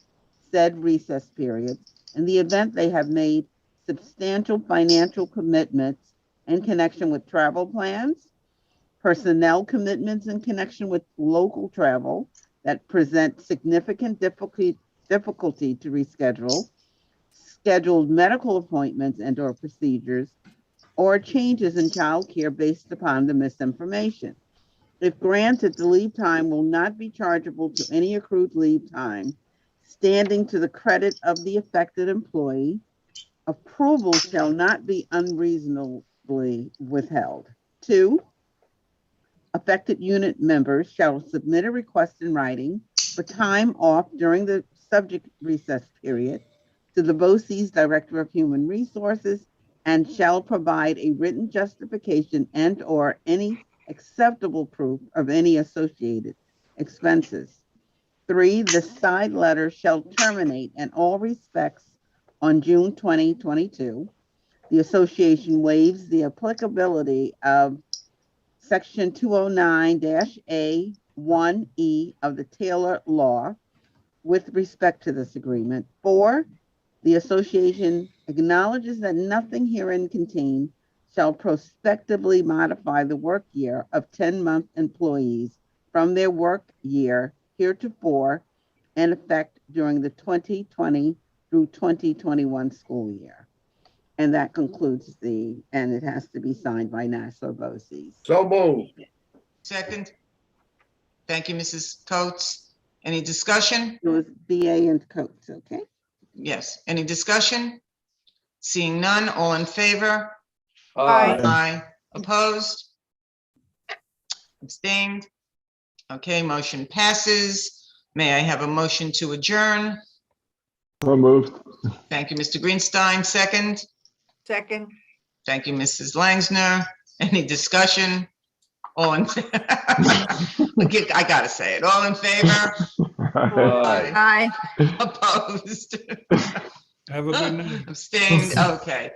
said recess periods in the event they have made substantial financial commitments in connection with travel plans, personnel commitments in connection with local travel that present significant difficulty to reschedule, scheduled medical appointments and or procedures, or changes in child care based upon the misinformation. If granted, the leave time will not be chargeable to any accrued leave time standing to the credit of the affected employee. Approval shall not be unreasonably withheld. 2, affected unit members shall submit a request in writing for time off during the subject recess period to the BOCES Director of Human Resources and shall provide a written justification and or any acceptable proof of any associated expenses. 3, the side letter shall terminate in all respects on June 2022. The association waives the applicability of Section 209-A1E of the Taylor Law with respect to this agreement. 4, the association acknowledges that nothing herein contained shall prospectively modify the work year of 10-month employees from their work year heretofore in effect during the 2020 through 2021 school year. And that concludes and it has to be signed by Nassau BOCES. So moved. Second. Thank you, Mrs. Coates. Any discussion? It was BA and Coates, okay? Yes. Any discussion? Seeing none, all in favor? Aye. Aye. Opposed? Abstained? Okay, motion passes. May I have a motion to adjourn? So moved. Thank you, Mr. Greenstein. Second. Second. Thank you, Mrs. Langsner. Any discussion? All in, I gotta say it. All in favor? Aye. Aye. Opposed? Have a good night. Abstained? Okay.